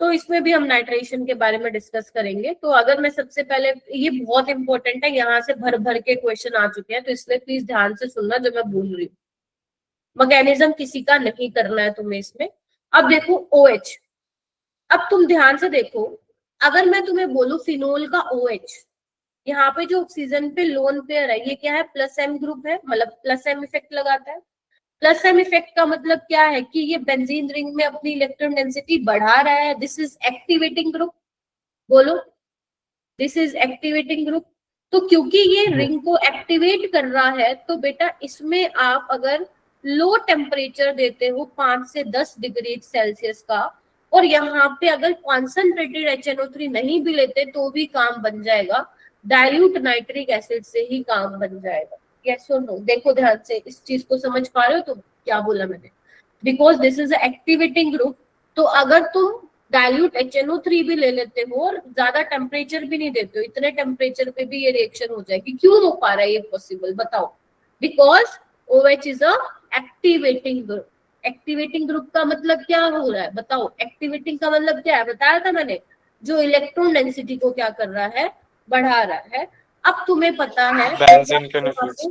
तो इसमें भी हम नाइट्रेशन के बारे में डिस्कस करेंगे। तो अगर मैं सबसे पहले, ये बहुत इंपॉर्टेंट है, यहाँ से भर भर के क्वेश्चन आ चुके हैं, तो इसलिए प्लीज ध्यान से सुनना जो मैं बोल रही हूँ। मैकेनिज्म किसी का नहीं करना है तुम्हें इसमें। अब देखो OH, अब तुम ध्यान से देखो, अगर मैं तुम्हें बोलूं फिनोल का OH, यहाँ पे जो ऑक्सीजन पे लोन पेयर है ये क्या है? प्लस M ग्रुप है, मतलब प्लस M इफेक्ट लगाता है। प्लस M इफेक्ट का मतलब क्या है? कि ये बेंजीन रिंग में अपनी इलेक्ट्रॉन डेंसिटी बढ़ा रहा है, दिस इज एक्टिवेटिंग ग्रुप। बोलो, दिस इज एक्टिवेटिंग ग्रुप। तो क्योंकि ये रिंग को एक्टिवेट कर रहा है, तो बेटा इसमें आप अगर लो टेम्परेचर देते हो 5 से 10 डिग्री सेल्सियस का, और यहाँ पे अगर कॉन्सेंट्रेटेड HNO3 नहीं भी लेते तो भी काम बन जाएगा, डाइल्यूट नाइट्रिक एसिड से ही काम बन जाएगा। यस और नो? देखो ध्यान से, इस चीज को समझ पा रहे हो तुम क्या बोला मैंने? Because this is activating group. तो अगर तुम डाइल्यूट HNO3 भी ले लेते हो और ज्यादा टेम्परेचर भी नहीं देते हो, इतने टेम्परेचर पे भी ये रिएक्शन हो जाएगी। क्यों हो पा रहा है ये पॉसिबल, बताओ? Because OH is a activating group. Activating group का मतलब क्या हो रहा है बताओ? एक्टिवेटिंग का मतलब क्या है बताया था मैंने? जो इलेक्ट्रॉन डेंसिटी को क्या कर रहा है? बढ़ा रहा है। अब तुम्हें पता है बेंजीन के न्यूक्लियस।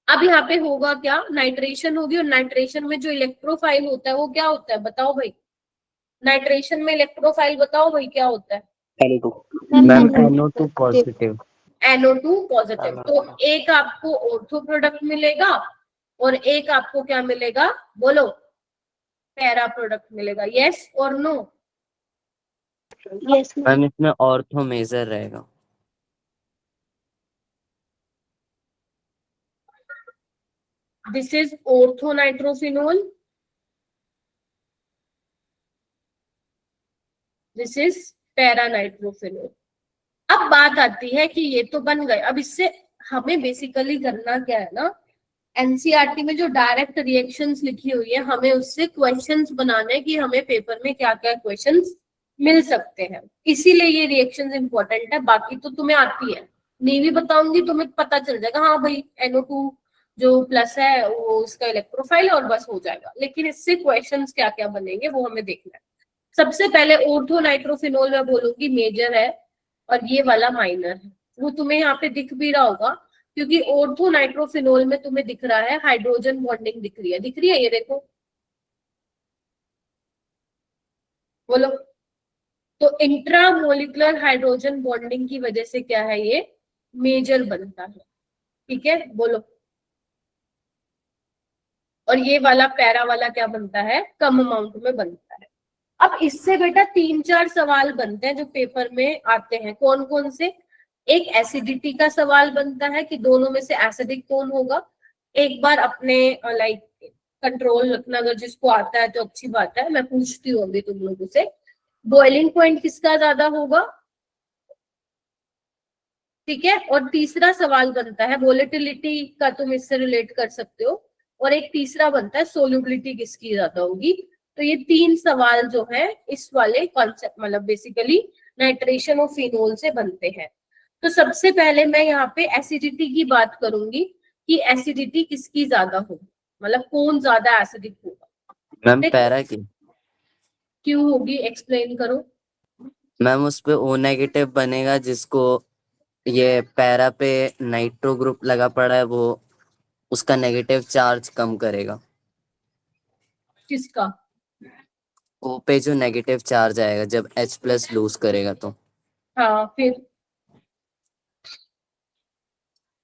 अब यहाँ पे होगा क्या? नाइट्रेशन होगी, और नाइट्रेशन में जो इलेक्ट्रोफाइल होता है वो क्या होता है बताओ भाई? नाइट्रेशन में इलेक्ट्रोफाइल बताओ भाई क्या होता है? Ma'am NO2 positive. NO2 positive. तो एक आपको ऑर्थो प्रोडक्ट मिलेगा और एक आपको क्या मिलेगा? बोलो, पैरा प्रोडक्ट मिलेगा। यस और नो? यस मैम इसमें ऑर्थो मेजर रहेगा। This is orthonitrophenol, this is paranitrophenol. अब बात आती है कि ये तो बन गए, अब इससे हमें बेसिकली करना क्या है ना, एनसीईआरटी में जो डायरेक्ट रिएक्शंस लिखी हुई है हमें उससे क्वेश्चंस बनाने कि हमें पेपर में क्या क्या क्वेश्चंस मिल सकते हैं, इसीलिए ये रिएक्शंस इंपॉर्टेंट है। बाकी तो तुम्हें आती है, नहीं भी बताऊंगी तुम्हें पता चल जाएगा, हाँ भाई NO2 जो प्लस है वो उसका इलेक्ट्रोफाइल और बस हो जाएगा। लेकिन इससे क्वेश्चंस क्या क्या बनेंगे वो हमें देखना है। सबसे पहले ऑर्थोनाइट्रोफिनोल मैं बोलूंगी मेजर है और ये वाला माइनर है, वो तुम्हें यहाँ पे दिख भी रहा होगा क्योंकि ऑर्थोनाइट्रोफिनोल में तुम्हें दिख रहा है हाइड्रोजन बॉन्डिंग दिख रही है, ये देखो, बोलो। तो इंट्रामोलिकुलर हाइड्रोजन बॉन्डिंग की वजह से क्या है, ये मेजर बनता है, ठीक है, बोलो। और ये वाला पैरा वाला क्या बनता है, कम अमाउंट में बनता है। अब इससे बेटा 3-4 सवाल बनते हैं जो पेपर में आते हैं, कौन कौन से, एक एसिडिटी का सवाल बनता है कि दोनों में से एसिडिक कौन होगा। एक बार अपने लाइक कंट्रोल रखना, अगर जिसको आता है तो अच्छी बात है, मैं पूछती हूँ अभी तुम लोगों से, बॉइलिंग पॉइंट किसका ज्यादा होगा, ठीक है। और तीसरा सवाल बनता है वोलेटिलिटी का, तुम इससे रिलेट कर सकते हो। और एक तीसरा बनता है सोल्यूबिलिटी किसकी ज्यादा होगी। तो ये 3 सवाल जो है इस वाले कॉन्सेप्ट मतलब बेसिकली नाइट्रेशन ऑफ फिनोल से बनते हैं। तो सबसे पहले मैं यहाँ पे एसिडिटी की बात करूंगी कि एसिडिटी किसकी ज्यादा होगी, मतलब कौन ज्यादा एसिडिक होगा। मैम पैरा की, क्यों होगी, एक्सप्लेन करो। मैम उस पे O नेगेटिव बनेगा, जिसको ये पैरा पे नाइट्रो ग्रुप लगा पड़ा है वो उसका नेगेटिव चार्ज कम करेगा। किसका, O पे जो नेगेटिव चार्ज आएगा जब H+ लूज करेगा तो फिर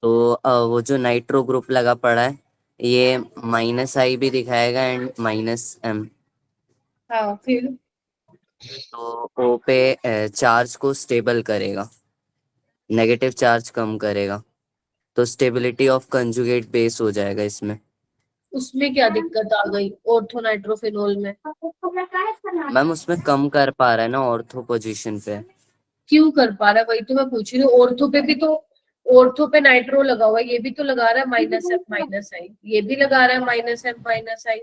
तो वो जो नाइट्रो ग्रुप लगा पड़ा है ये -I भी दिखाएगा एंड -M। फिर तो O पे चार्ज को स्टेबल करेगा, नेगेटिव चार्ज कम करेगा, तो स्टेबिलिटी ऑफ कंजुगेट बेस हो जाएगा इसमें। उसमें क्या दिक्कत आ गई ऑर्थोनाइट्रोफिनोल में, मैम उसमें कम कर पा रहा है ना ऑर्थो पोजीशन पे। क्यों कर पा रहा है, वही तो मैं पूछ रही हूँ। ऑर्थो पे भी तो, ऑर्थो पे नाइट्रो लगा हुआ है, ये भी तो लगा रहा है -F -I, ये भी लगा रहा है -M -I,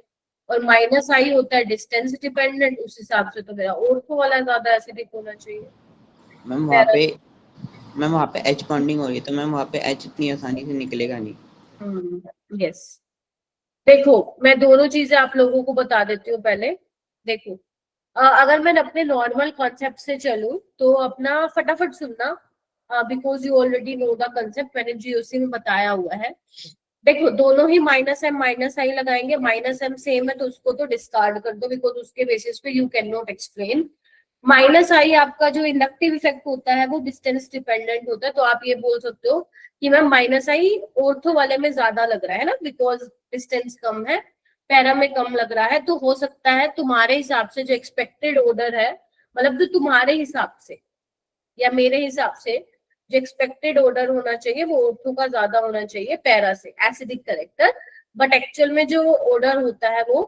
और -I होता है डिस्टेंस डिपेंडेंट, उस हिसाब से तो मेरा ऑर्थो वाला ज्यादा एसिडिक होना चाहिए। मैम वहाँ पे H बॉन्डिंग हो रही है तो मैम वहाँ पे H इतनी आसानी से निकलेगा नहीं। यस, देखो मैं दोनों चीजें आप लोगों को बता देती हूँ पहले। देखो अगर मैं अपने नॉर्मल कॉन्सेप्ट से चलूं तो अपना फटाफट सुनना, because you already know the concept, मैंने GOC में बताया हुआ है। देखो दोनों ही -M -I लगाएंगे, -M सेम है तो उसको तो डिस्कार्ड कर दो बिकॉज उसके बेसिस पे you can not explain. -I आपका जो इंडक्टिव इफेक्ट होता है वो डिस्टेंस डिपेंडेंट होता है, तो आप ये बोल सकते हो कि मैम -I ऑर्थो वाले में ज्यादा लग रहा है ना बिकॉज डिस्टेंस कम है, पैरा में कम लग रहा है। तो हो सकता है तुम्हारे हिसाब से जो एक्सपेक्टेड ऑर्डर है, मतलब जो तुम्हारे हिसाब से या मेरे हिसाब से जो एक्सपेक्टेड ऑर्डर होना चाहिए वो ऑर्थो का ज्यादा होना चाहिए पैरा से, एसिडिक करेक्टर। बट एक्चुअल में जो ऑर्डर होता है वो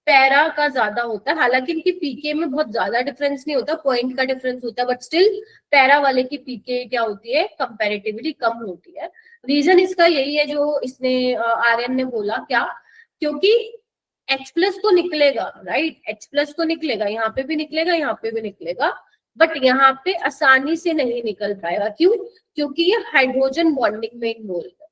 पैरा का ज्यादा होता है। हालांकि इनकी पीके में बहुत ज्यादा डिफरेंस नहीं होता, पॉइंट का डिफरेंस होता है, बट स्टिल पैरा वाले की पीके क्या होती है, कंपैरेटिवली कम होती है। रीजन इसका यही है जो इसने आर्यन ने बोला, क्या, क्योंकि H+ तो निकलेगा, राइट, H+ तो निकलेगा, यहाँ पे भी निकलेगा, यहाँ पे भी निकलेगा, बट यहाँ पे आसानी से नहीं निकल पाएगा। क्यों, क्योंकि ये हाइड्रोजन बॉन्डिंग में इन्वॉल्व है,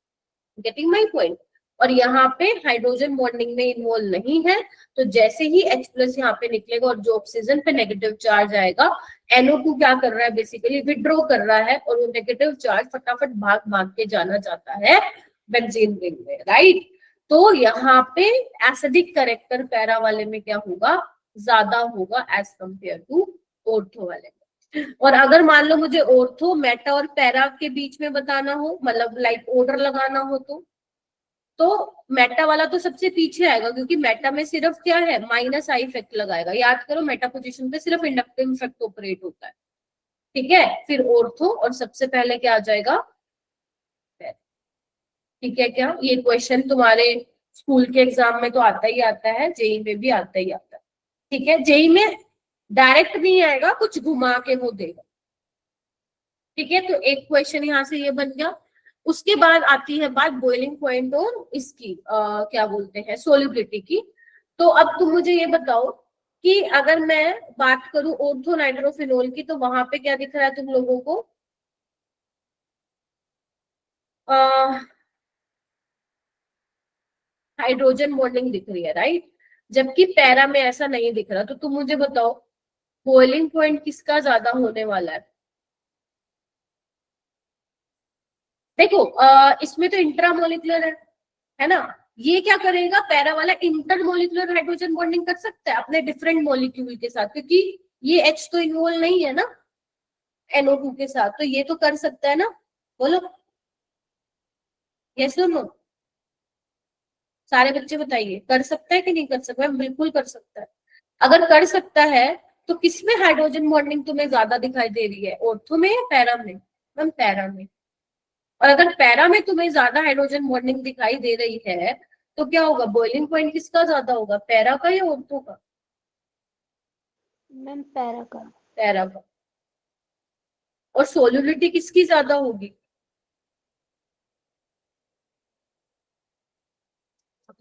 गेटिंग माई पॉइंट। और यहाँ पे हाइड्रोजन बॉन्डिंग में इन्वॉल्व नहीं है, तो जैसे ही H+ यहाँ पे निकलेगा और जो ऑक्सीजन पे नेगेटिव चार्ज आएगा, NO2 क्या कर रहा है, बेसिकली विड्रॉ कर रहा है, और वो नेगेटिव चार्ज फटाफट भाग भाग के जाना चाहता है बेंजीन रिंग में, राइट। तो यहाँ पे एसिडिक करेक्टर पैरा वाले में क्या होगा, ज्यादा होगा एज कंपेयर टू ऑर्थो वाले में। और अगर मान लो मुझे ऑर्थो, मेटा और पैरा के बीच में बताना हो, मतलब लाइक ऑर्डर लगाना हो, तो मेटा वाला तो सबसे पीछे आएगा क्योंकि मेटा में सिर्फ क्या है, -I इफेक्ट लगाएगा। याद करो मेटा पोजीशन पे सिर्फ इंडक्टिव इफेक्ट ऑपरेट होता है, ठीक है। फिर ऑर्थो और सबसे पहले क्या आ जाएगा, ठीक है क्या? ये क्वेश्चन तुम्हारे स्कूल के एग्जाम में तो आता ही आता है, जेई में भी आता ही आता है। ठीक है, जेई में डायरेक्ट नहीं आएगा, कुछ घुमा के वो देगा। ठीक है, तो एक क्वेश्चन यहाँ से ये बन गया। उसके बाद आती है बात बॉइलिंग पॉइंट और इसकी क्या बोलते हैं, सोल्युबिलिटी की। तो अब तुम मुझे ये बताओ कि अगर मैं बात करूं ऑर्थो नाइट्रोफिनोल की, तो वहां पे क्या दिख रहा है तुम लोगों को? हाइड्रोजन बॉन्डिंग दिख रही है, राइट? जबकि पैरा में ऐसा नहीं दिख रहा। तो तुम मुझे बताओ बॉइलिंग पॉइंट किसका ज्यादा होने वाला है? देखो इसमें तो इंट्रामोलिकुलर है ना? ये क्या करेगा, पैरा वाला इंटरमोलिकुलर हाइड्रोजन बॉन्डिंग कर सकता है अपने डिफरेंट मॉलिक्यूल के साथ, क्योंकि ये H तो इन्वॉल्व नहीं है ना NO2 के साथ, तो ये तो कर सकता है ना? बोलो यस और नो, सारे बच्चे बताइए, कर सकता है कि नहीं कर सकता? बिल्कुल कर सकता है। अगर कर सकता है तो किसमें हाइड्रोजन बॉन्डिंग तुम्हें ज्यादा दिखाई दे रही है, ऑर्थो में या पैरा में? मैम पैरा में। और अगर पैरा में तुम्हें ज्यादा हाइड्रोजन बॉन्डिंग दिखाई दे रही है तो क्या होगा, बॉइलिंग पॉइंट किसका ज्यादा होगा, पैरा का या ऑर्थो का? मैम पैरा का। पैरा का। और सोल्युबिलिटी किसकी ज्यादा होगी?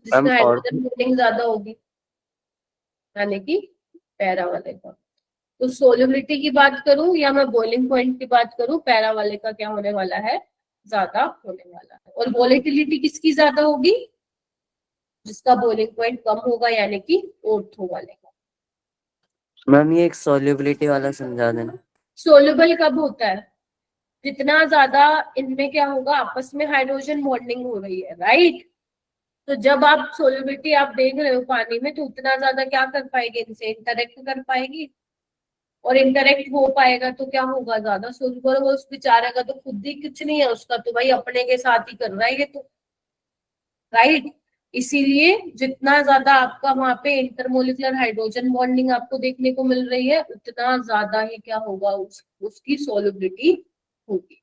जिसमें हाइड्रोजन बॉन्डिंग ज्यादा होगी, यानी कि पैरा वाले का। तो सोल्युबिलिटी की बात करूं या मैं बॉइलिंग पॉइंट की बात करूं, पैरा वाले का क्या होने वाला है, ज्यादा होने वाला है। और वोलेटिलिटी किसकी ज्यादा होगी, जिसका बॉइलिंग पॉइंट कम होगा, यानी कि ऑर्थो वाले का। मैम ये एक सॉल्युबिलिटी वाला समझा देना। सोल्यूबल कब होता है, जितना ज्यादा इनमें क्या होगा, आपस में हाइड्रोजन बॉन्डिंग हो रही है, राइट? तो जब आप सोल्युबिलिटी आप देख रहे हो पानी में, तो उतना ज्यादा क्या कर पाएगी, इनसे इंटरेक्ट कर पाएगी, और इंटरेक्ट हो पाएगा तो क्या होगा, ज्यादा सोल्यूबल होगा। उस बेचारे का तो खुद ही कुछ नहीं है, उसका तो भाई अपने के साथ ही कर रहा है ये तो, राइट? इसीलिए जितना ज्यादा आपका वहां पे इंटरमोलिकुलर हाइड्रोजन बॉन्डिंग आपको देखने को मिल रही है, उतना ज्यादा ही क्या होगा, उसकी सोल्युबिलिटी होगी।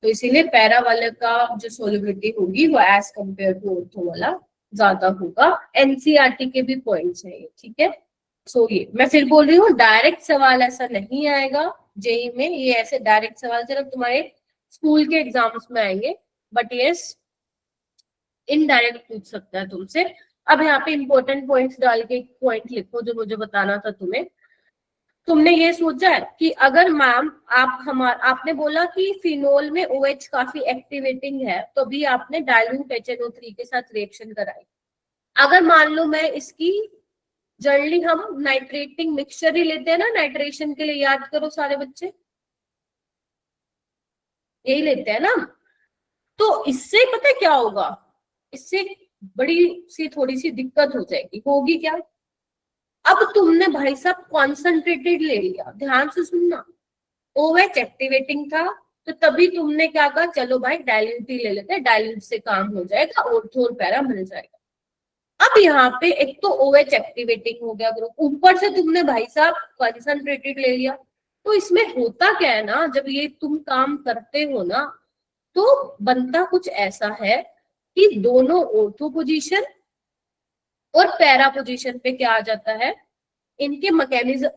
तो इसीलिए पैरा वाले का जो सोल्युबिलिटी होगी वो एज कंपेयर टू ऑर्थो वाला ज्यादा होगा। एनसीईआरटी के भी पॉइंट्स है ये, ठीक है? सो ये मैं फिर बोल रही हूँ, डायरेक्ट सवाल ऐसा नहीं आएगा जेई में, ये ऐसे डायरेक्ट सवाल सिर्फ तुम्हारे स्कूल के एग्जाम्स में आएंगे, बट यस इनडायरेक्ट पूछ सकता है तुमसे। अब यहाँ पे इंपॉर्टेंट पॉइंट्स डाल के एक पॉइंट लिखो जो मुझे बताना था तुम्हें। तुमने ये सोचा है कि अगर मैम आपने बोला कि फिनोल में OH काफी एक्टिवेटिंग है, तो भी आपने डाइल्यूट HNO3 के साथ रिएक्शन कराई। अगर मान लो मैं इसकी जनरली हम नाइट्रेटिंग मिक्सचर ही लेते हैं ना नाइट्रेशन के लिए, याद करो सारे बच्चे, यही लेते हैं ना? तो इससे पता है क्या होगा, इससे बड़ी सी थोड़ी सी दिक्कत हो जाएगी। होगी क्या, अब तुमने भाई साहब कॉन्सेंट्रेटेड ले लिया, ध्यान से सुनना, OH एक्टिवेटिंग था, तो तभी तुमने क्या कहा, चलो भाई डाइल्यूट ही ले लेते हैं, डाइल्यूट से काम हो जाएगा, ऑर्थो और पैरा मिल जाएगा। अब यहाँ पे एक तो OH एक्टिवेटिंग हो गया ग्रुप, ऊपर से तुमने भाई साहब कॉन्सेंट्रेटेड ले लिया। तो इसमें होता क्या है ना, जब ये तुम काम करते हो ना, तो बनता कुछ ऐसा है कि दोनों ऑर्थो पोजीशन और पैरा पोजीशन पे क्या आ जाता है, इनके मैकेनिज्म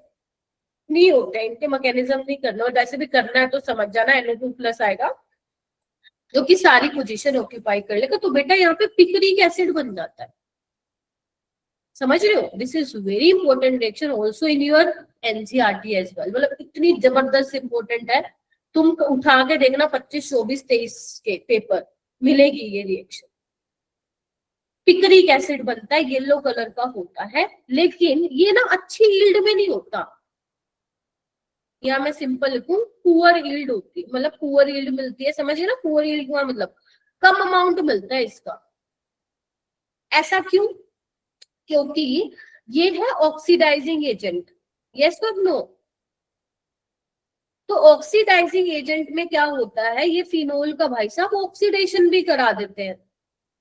नहीं होते, इनके मैकेनिज्म नहीं करना, और जैसे भी करना है तो समझ जाना NO2+ आएगा जो कि सारी पोजीशन ऑक्यूपाई कर लेगा। तो बेटा यहाँ पे पिक्रिक एसिड बन जाता है, समझ रहे हो? This is very important reaction also in your NCERT as well, मतलब इतनी जबरदस्त इंपॉर्टेंट है, तुम उठा के देखना 25, 24, 23 के पेपर मिलेगी ये रिएक्शन। पिक्रिक एसिड बनता है, येलो कलर का होता है, लेकिन ये ना अच्छी यील्ड में नहीं होता, या मैं सिंपल लिखूं पुअर यील्ड होती है, मतलब पुअर यील्ड मिलती है, समझिए ना, पुअर यील्ड का मतलब कम अमाउंट मिलता है इसका। ऐसा क्यों? क्योंकि ये है ऑक्सीडाइजिंग एजेंट, यस और नो? तो ऑक्सीडाइजिंग एजेंट में क्या होता है, ये फिनोल का भाई साहब ऑक्सीडेशन भी करा देते हैं,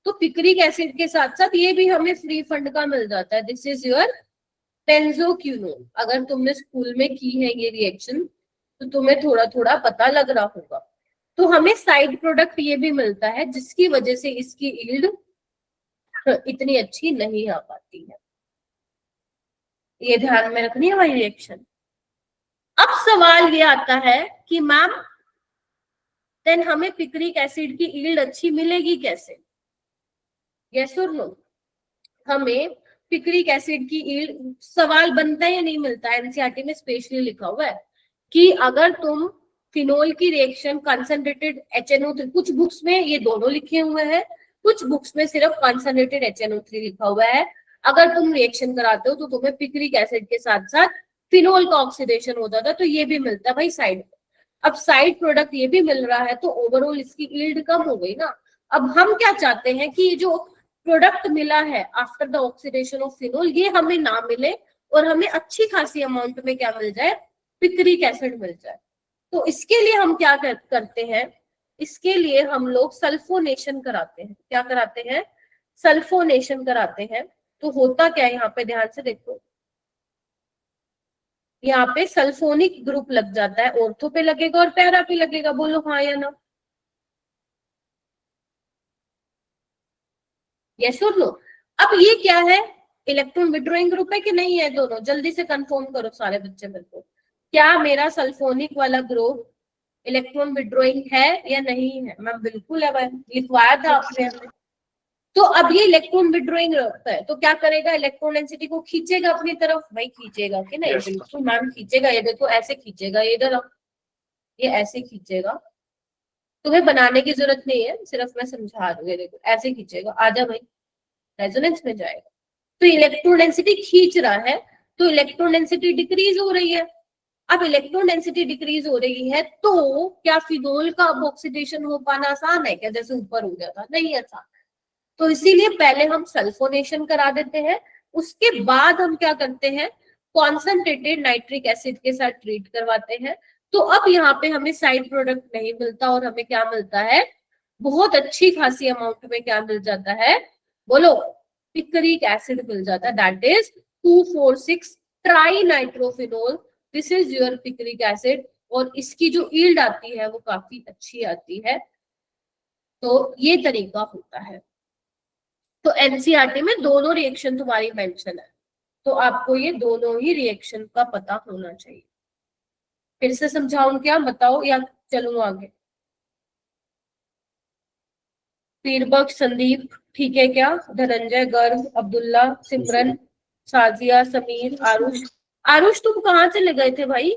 तो पिक्रिक एसिड के साथ साथ ये भी हमें फ्री फंड का मिल जाता है। This is your benzoquinone. अगर तुमने स्कूल में की है ये रिएक्शन तो तुम्हें थोड़ा थोड़ा पता लग रहा होगा। तो हमें साइड प्रोडक्ट ये भी मिलता है, जिसकी वजह से इसकी यील्ड इतनी अच्छी नहीं आ पाती है। ये ध्यान में रखनी है भाई रिएक्शन। अब सवाल ये आता है कि मैम देन हमें पिक्रिक एसिड की यील्ड अच्छी मिलेगी कैसे? यस और नो? हमें पिक्रिक एसिड की यील्ड, सवाल बनता है या नहीं मिलता है? एनसीईआरटी में स्पेशली लिखा हुआ है कि अगर तुम फिनोल की रिएक्शन कंसंट्रेटेड HNO3, कुछ बुक्स में ये दोनों लिखे हुए हैं, कुछ बुक्स में सिर्फ कंसंट्रेटेड HNO3 लिखा हुआ है। अगर तुम रिएक्शन कराते हो तो तुम्हें पिक्रिक एसिड के साथ साथ फिनोल का ऑक्सीडेशन हो जाता है, तो ये भी मिलता है भाई साइड। अब साइड प्रोडक्ट ये भी मिल रहा है तो ओवरऑल इसकी यील्ड कम हो गई ना। अब हम क्या चाहते हैं कि जो प्रोडक्ट मिला है after the oxidation of phenol, ये हमें ना मिले और हमें अच्छी खासी अमाउंट में क्या मिल जाए? पिक्रिक एसिड मिल जाए। तो इसके लिए हम क्या करते हैं? इसके लिए हम लोग सल्फोनेशन कराते हैं। क्या कराते हैं? सल्फोनेशन कराते हैं। तो होता क्या है यहाँ पे, ध्यान से देखो, यहाँ पे सल्फोनिक ग्रुप लग जाता है। ऑर्थो पे लगेगा और पैरा पे लगेगा, बोलो हाँ या ना? यस और नो? अब ये क्या है? इलेक्ट्रॉन विड्रॉइंग ग्रुप है कि नहीं है? दोनों जल्दी से कंफर्म करो सारे बच्चे मेरे को। क्या मेरा सल्फोनिक वाला ग्रुप इलेक्ट्रॉन विड्रॉइंग है या नहीं है? मैं बिल्कुल है भाई, लिखवाया था आपने। तो अब ये इलेक्ट्रॉन विड्रॉइंग ग्रुप है तो क्या करेगा? इलेक्ट्रॉन डेंसिटी को खींचेगा अपनी तरफ। भाई खींचेगा कि नहीं? Yes. बिल्कुल मैम खींचेगा। ये देखो ऐसे खींचेगा, ये इधर ये ऐसे खींचेगा। तुम्हें बनाने की जरूरत नहीं है, सिर्फ मैं समझा रही हूँ। देखो ऐसे खींचेगा, आजा भाई, रेजोनेंस में जाएगा। तो इलेक्ट्रॉन डेंसिटी खींच रहा है तो इलेक्ट्रॉन डेंसिटी डिक्रीज हो रही है। अब इलेक्ट्रॉन डेंसिटी डिक्रीज हो रही है तो क्या फिनोल का अब ऑक्सीडेशन हो पाना आसान है क्या? जैसे ऊपर हो गया था, नहीं आसान। तो इसीलिए पहले हम सल्फोनेशन करा देते हैं, उसके बाद हम क्या करते हैं? कॉन्सनट्रेटेड नाइट्रिक एसिड के साथ ट्रीट करवाते हैं। तो अब यहाँ पे हमें साइड प्रोडक्ट नहीं मिलता और हमें क्या मिलता है? बहुत अच्छी खासी अमाउंट में क्या मिल जाता है? बोलो, पिक्रिक एसिड मिल जाता है। That is 2,4,6 try nitrophenol. This is your picric acid. और इसकी जो यील्ड आती है वो काफी अच्छी आती है। तो ये तरीका होता है। तो एनसीईआरटी में दोनों रिएक्शन तुम्हारी मेंशन है, तो आपको ये दोनों ही रिएक्शन का पता होना चाहिए। फिर से समझाऊं क्या? बताओ या चलूं आगे? पीरबक, संदीप ठीक है क्या? धनंजय, गर्व, अब्दुल्ला, सिमरन, साजिया, समीर, आरुष। आरुष तुम कहाँ चले गए थे भाई?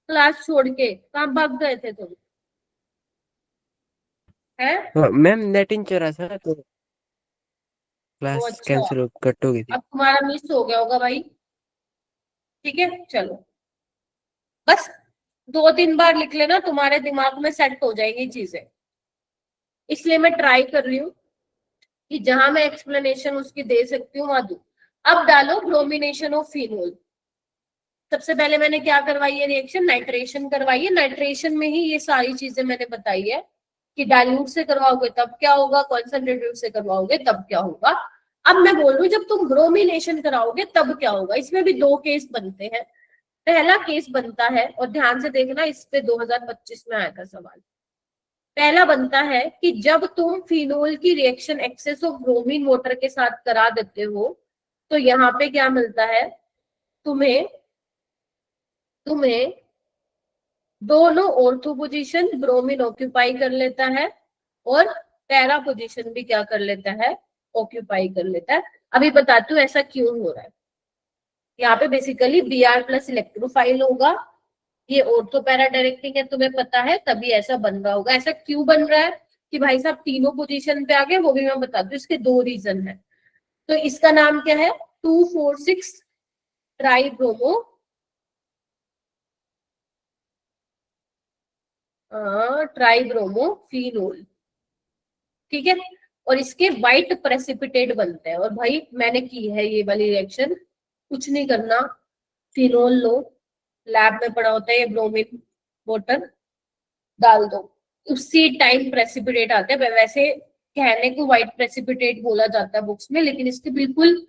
क्लास छोड़ के कहाँ भाग गए थे तुम? है मैम नेट इन चल रहा था तो क्लास अच्छा, कैंसिल कट हो गई थी। अब तुम्हारा मिस हो गया होगा भाई। ठीक है चलो, बस 2-3 बार लिख लेना, तुम्हारे दिमाग में सेट हो जाएंगी चीजें। इसलिए मैं ट्राई कर रही हूँ कि जहां मैं एक्सप्लेनेशन उसकी दे सकती हूँ वहां दूं। अब डालो ब्रोमिनेशन ऑफ फिनोल। सबसे पहले मैंने क्या करवाई है? रिएक्शन नाइट्रेशन करवाई है। नाइट्रेशन में ही ये सारी चीजें मैंने बताई है कि डाइल्यूट से करवाओगे तब क्या होगा, कॉन्सेंट्रेटेड से करवाओगे तब क्या होगा। अब मैं बोल रही हूँ जब तुम ब्रोमिनेशन कराओगे तब क्या होगा। इसमें भी 2 केस बनते हैं। पहला केस बनता है, और ध्यान से देखना, इस पे 2025 में आया था सवाल। पहला बनता है कि जब तुम फिनोल की reaction excess of bromine water के साथ करा देते हो तो यहाँ पे क्या मिलता है? तुम्हें दोनों ऑर्थो पोजीशन ब्रोमीन ऑक्यूपाई कर लेता है और पैरा पोजीशन भी क्या कर लेता है? ऑक्यूपाई कर लेता है। अभी बताती हूँ ऐसा क्यों हो रहा है। यहाँ पे बेसिकली Br प्लस इलेक्ट्रोफाइल होगा, ये ऑर्थो पैरा डायरेक्टिंग है, तुम्हें पता है, तभी ऐसा बन रहा होगा। ऐसा क्यों बन रहा है कि भाई साहब तीनों पोजीशन पे आ गए, वो भी मैं बताती हूँ। इसके 2 रीजन है। तो इसका नाम क्या है? 2,4,6 ट्राइब्रोमो ट्राइब्रोमोफिनोल। ठीक है, और इसके व्हाइट प्रेसिपिटेट बनते हैं। और भाई मैंने की है ये वाली रिएक्शन, कुछ नहीं करना, फिनोल लो, लैब में पड़ा होता है, ये ब्रोमीन वाटर डाल दो, उसी टाइम प्रेसिपिटेट आते हैं। वैसे कहने को व्हाइट प्रेसिपिटेट बोला जाता है बुक्स में, लेकिन इसके बिल्कुल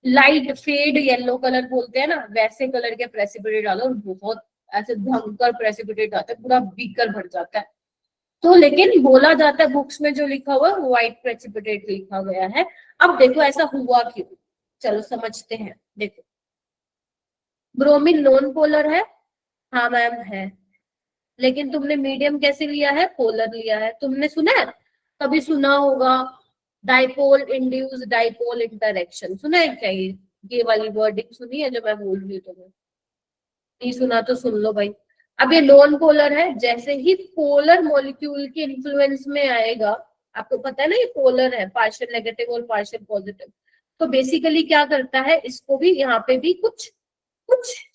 लाइट फेड येलो कलर बोलते हैं ना, वैसे कलर के प्रेसिपिटेट डालो और बहुत ऐसे भयंकर प्रेसिपिटेट आता है, पूरा बीकर भर जाता है। तो लेकिन बोला जाता है बुक्स में जो लिखा हुआ है वो व्हाइट प्रेसिपिटेट लिखा गया है। अब देखो ऐसा हुआ क्यों, चलो समझते हैं। देखो ब्रोमीन नॉन पोलर है, हाँ मैम है, लेकिन तुमने मीडियम कैसे लिया है, पोलर लिया है। तुमने सुना है, कभी सुना होगा डाइपोल इंड्यूस डाइपोल इंटरेक्शन, सुना है क्या? ये वाली वर्डिंग सुनी है जो मैं बोल रही हूँ तुम्हें? नहीं सुना तो सुन लो भाई। अब ये नॉन पोलर है, जैसे ही पोलर मॉलिक्यूल के इन्फ्लुएंस में आएगा, आपको पता है ना ये पोलर है, पार्शियल नेगेटिव और पार्शियल पॉजिटिव, तो बेसिकली क्या करता है, इसको भी यहाँ पे भी कुछ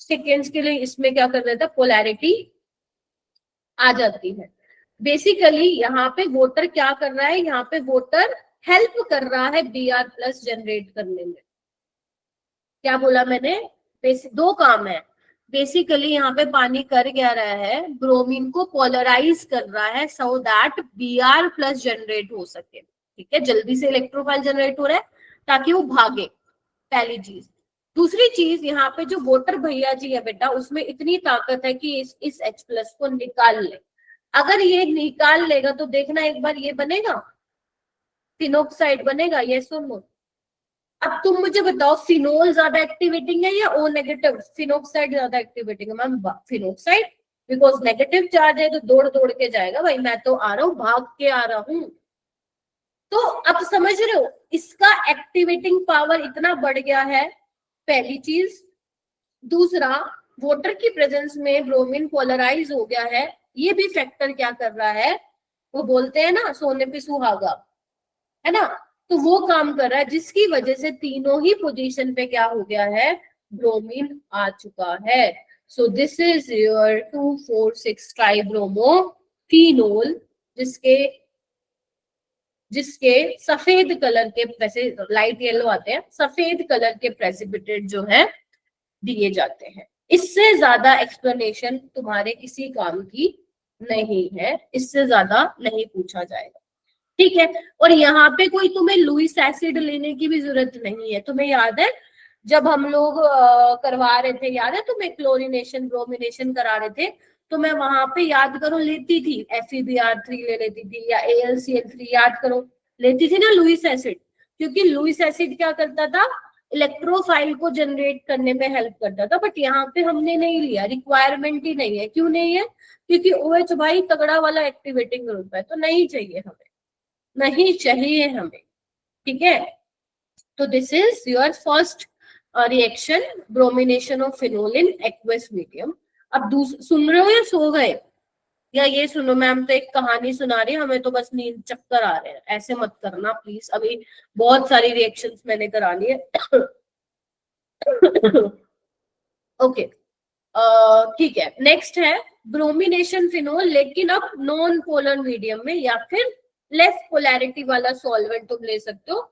सेकेंड्स के लिए इसमें क्या कर देता है, पोलैरिटी आ जाती है। बेसिकली यहाँ पे वोटर क्या कर रहा है, यहाँ पे वोटर हेल्प कर रहा है Br+ जनरेट करने में। क्या बोला मैंने? दो काम है बेसिकली। यहाँ पे पानी कर क्या रहा है, ब्रोमीन को पोलराइज कर रहा है सो दैट Br+ जनरेट हो सके। ठीक है, जल्दी से इलेक्ट्रोफाइल जनरेट हो रहा है ताकि वो भागे, पहली चीज। दूसरी चीज, यहाँ पे जो वोटर भैया जी है बेटा, उसमें इतनी ताकत है कि इस H+ को निकाल ले। अगर ये निकाल लेगा तो देखना एक बार ये बनेगा, फिनोक्साइड बनेगा, ये सुनो। अब तुम मुझे बताओ फिनोल ज्यादा एक्टिवेटिंग है या O नेगेटिव? फिनोक्साइड ज्यादा एक्टिवेटिंग है ma'am, phenoxide, because negative charge है तो दौड़ दौड़ के जाएगा भाई, मैं तो आ रहा हूँ, भाग के आ रहा हूँ। तो अब समझ रहे हो, इसका एक्टिवेटिंग पावर इतना बढ़ गया है, पहली चीज। दूसरा, वाटर की प्रेजेंस में ब्रोमीन पोलराइज हो गया है, ये भी फैक्टर क्या कर रहा है, वो बोलते हैं ना सोने पे सुहागा, है ना, तो वो काम कर रहा है, जिसकी वजह से तीनों ही पोजीशन पे क्या हो गया है, ब्रोमीन आ चुका है। So this is your 2,4,6 tribromo phenol, जिसके सफेद कलर के, वैसे लाइट येलो आते हैं, सफेद कलर के प्रेसिपिटेट जो है दिए जाते हैं। इससे ज्यादा एक्सप्लेनेशन तुम्हारे किसी काम की नहीं है, इससे ज्यादा नहीं पूछा जाएगा। ठीक है, और यहाँ पे कोई तुम्हें लुईस एसिड लेने की भी जरूरत नहीं है। तुम्हें याद है जब हम लोग करवा रहे थे, याद है तुम्हें क्लोरीनेशन ब्रोमिनेशन करा रहे थे, तो मैं वहां पे याद करो लेती थी FeBr3 ले लेती थी, या AlCl3 याद करो लेती थी ना लुईस एसिड, क्योंकि लुईस एसिड क्या करता था, इलेक्ट्रोफाइल को जनरेट करने में हेल्प करता था। बट यहाँ पे हमने नहीं लिया, रिक्वायरमेंट ही नहीं है। क्यों नहीं है? क्योंकि OH भाई तगड़ा वाला एक्टिवेटिंग ग्रुप है, तो नहीं चाहिए हमें, नहीं चाहिए हमें। ठीक है, तो this is your first reaction, bromination of phenol in aqueous medium. अब सुन रहे हो या सो गए? या ये सुनो, मैम तो एक कहानी सुना रही है, हमें तो बस नींद चक्कर आ रहे हैं, ऐसे मत करना प्लीज। अभी बहुत सारी रिएक्शंस मैंने करा ली है। ओके, ठीक है, नेक्स्ट है ब्रोमिनेशन फिनोल, लेकिन अब नॉन पोलर मीडियम में, या फिर लेस पोलैरिटी वाला सॉल्वेंट तुम ले सकते हो।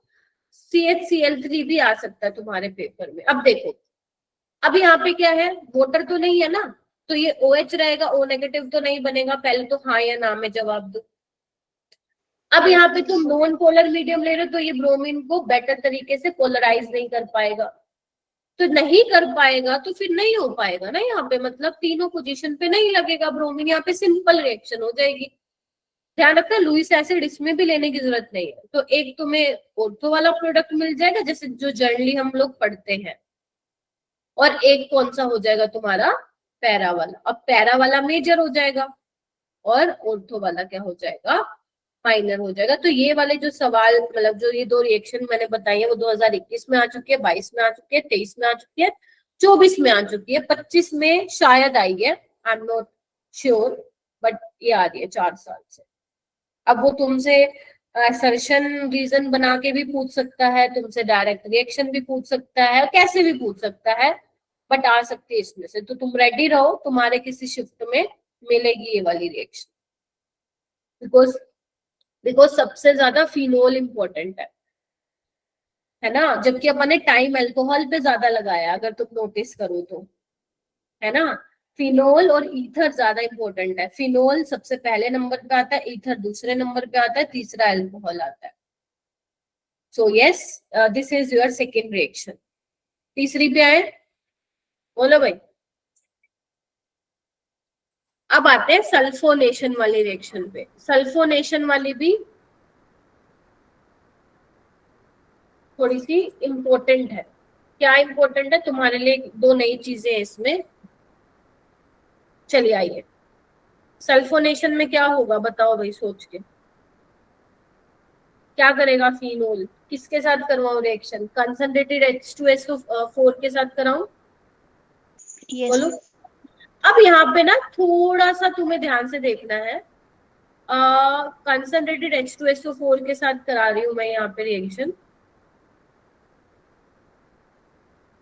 CHCl3 भी आ सकता है तुम्हारे पेपर में। अब देखो, अब यहाँ पे क्या है, वाटर तो नहीं है ना, तो ये OH रहेगा, O नेगेटिव तो नहीं बनेगा। पहले तो हाँ या ना में जवाब दो। अब यहाँ पे तुम नॉन पोलर मीडियम ले रहे हो, तो ये ब्रोमीन को बेटर तरीके से पोलराइज नहीं कर पाएगा, तो नहीं कर पाएगा तो फिर नहीं हो पाएगा ना यहाँ पे, मतलब तीनों पोजीशन पे नहीं लगेगा ब्रोमीन, यहाँ पे सिंपल रिएक्शन हो जाएगी। ध्यान रखना, लुईस एसिड इसमें भी लेने की जरूरत नहीं है। तो एक तुम्हें ऑर्थो वाला प्रोडक्ट मिल जाएगा, जैसे जो जर्नली हम लोग पढ़ते हैं, और एक कौन सा हो जाएगा तुम्हारा, पैरा वाला। अब पैरा वाला मेजर हो जाएगा और ऑर्थो वाला क्या हो जाएगा, माइनर हो जाएगा। तो ये वाले जो सवाल, मतलब जो ये दो रिएक्शन मैंने बताई है, वो 2021 में आ चुकी है, 22 में आ चुकी है, 23 में आ चुकी है, 24 में आ चुकी है, 25 में शायद आई है, I am not sure, but ये आ रही है 4 साल से। अब वो तुमसे असर्शन रीजन बना के भी पूछ सकता है, तुमसे डायरेक्ट रिएक्शन भी पूछ सकता है, कैसे भी पूछ सकता है, बट आ सकती है इसमें से। तो तुम रेडी रहो, तुम्हारे किसी शिफ्ट में मिलेगी ये वाली रिएक्शन, बिकॉज सबसे ज्यादा फिनोल इंपॉर्टेंट है ना, जबकि अपन ने टाइम अल्कोहल पे ज्यादा लगाया, अगर तुम नोटिस करो तो, है ना। फिनोल और ईथर ज्यादा इंपॉर्टेंट है। फिनोल सबसे पहले नंबर पे आता है, ईथर दूसरे नंबर पे आता है, तीसरा अल्कोहल आता है। So yes, this is your second reaction. तीसरी पे आए, बोलो भाई। अब आते हैं सल्फोनेशन वाली रिएक्शन पे। सल्फोनेशन वाली भी थोड़ी सी इंपॉर्टेंट है। क्या इंपॉर्टेंट है तुम्हारे लिए? दो नई चीजें इसमें। चलिए आइए, सल्फोनेशन में क्या होगा बताओ भाई, सोच के क्या करेगा फिनोल? किसके साथ करवाऊं रिएक्शन? कंसंट्रेटेड H2SO4 के साथ कराऊं? बोलो। अब यहाँ पे ना थोड़ा सा तुम्हें ध्यान से देखना है। कंसंट्रेटेड H2SO4 के साथ करा रही हूं मैं यहाँ पे रिएक्शन।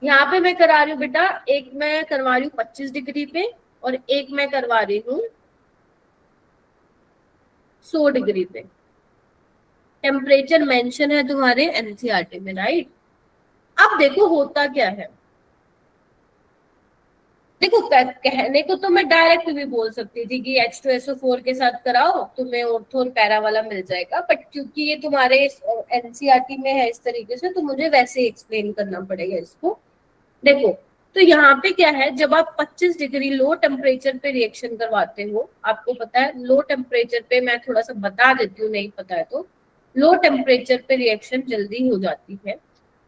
यहाँ पे मैं करा रही हूँ बेटा, एक मैं करवा रही हूँ 25 डिग्री पे और एक मैं करवा रही हूँ 100 डिग्री पे। टेम्परेचर मेंशन है तुम्हारे एनसीईआरटी में, राइट? अब देखो होता क्या है। देखो कहने को तो मैं डायरेक्ट भी बोल सकती थी कि H2SO4 के साथ कराओ, तुम्हें ऑर्थो और पैरा वाला मिल जाएगा, बट क्योंकि ये तुम्हारे एनसीईआरटी में है इस तरीके से, तो मुझे वैसे एक्सप्लेन करना पड़ेगा इसको। देखो, तो यहाँ पे क्या है, जब आप 25 डिग्री लो टेम्परेचर पे रिएक्शन करवाते हो, आपको पता है लो टेम्परेचर पे, मैं थोड़ा सा बता देती हूँ नहीं पता है तो, लो टेम्परेचर पे रिएक्शन जल्दी हो जाती है,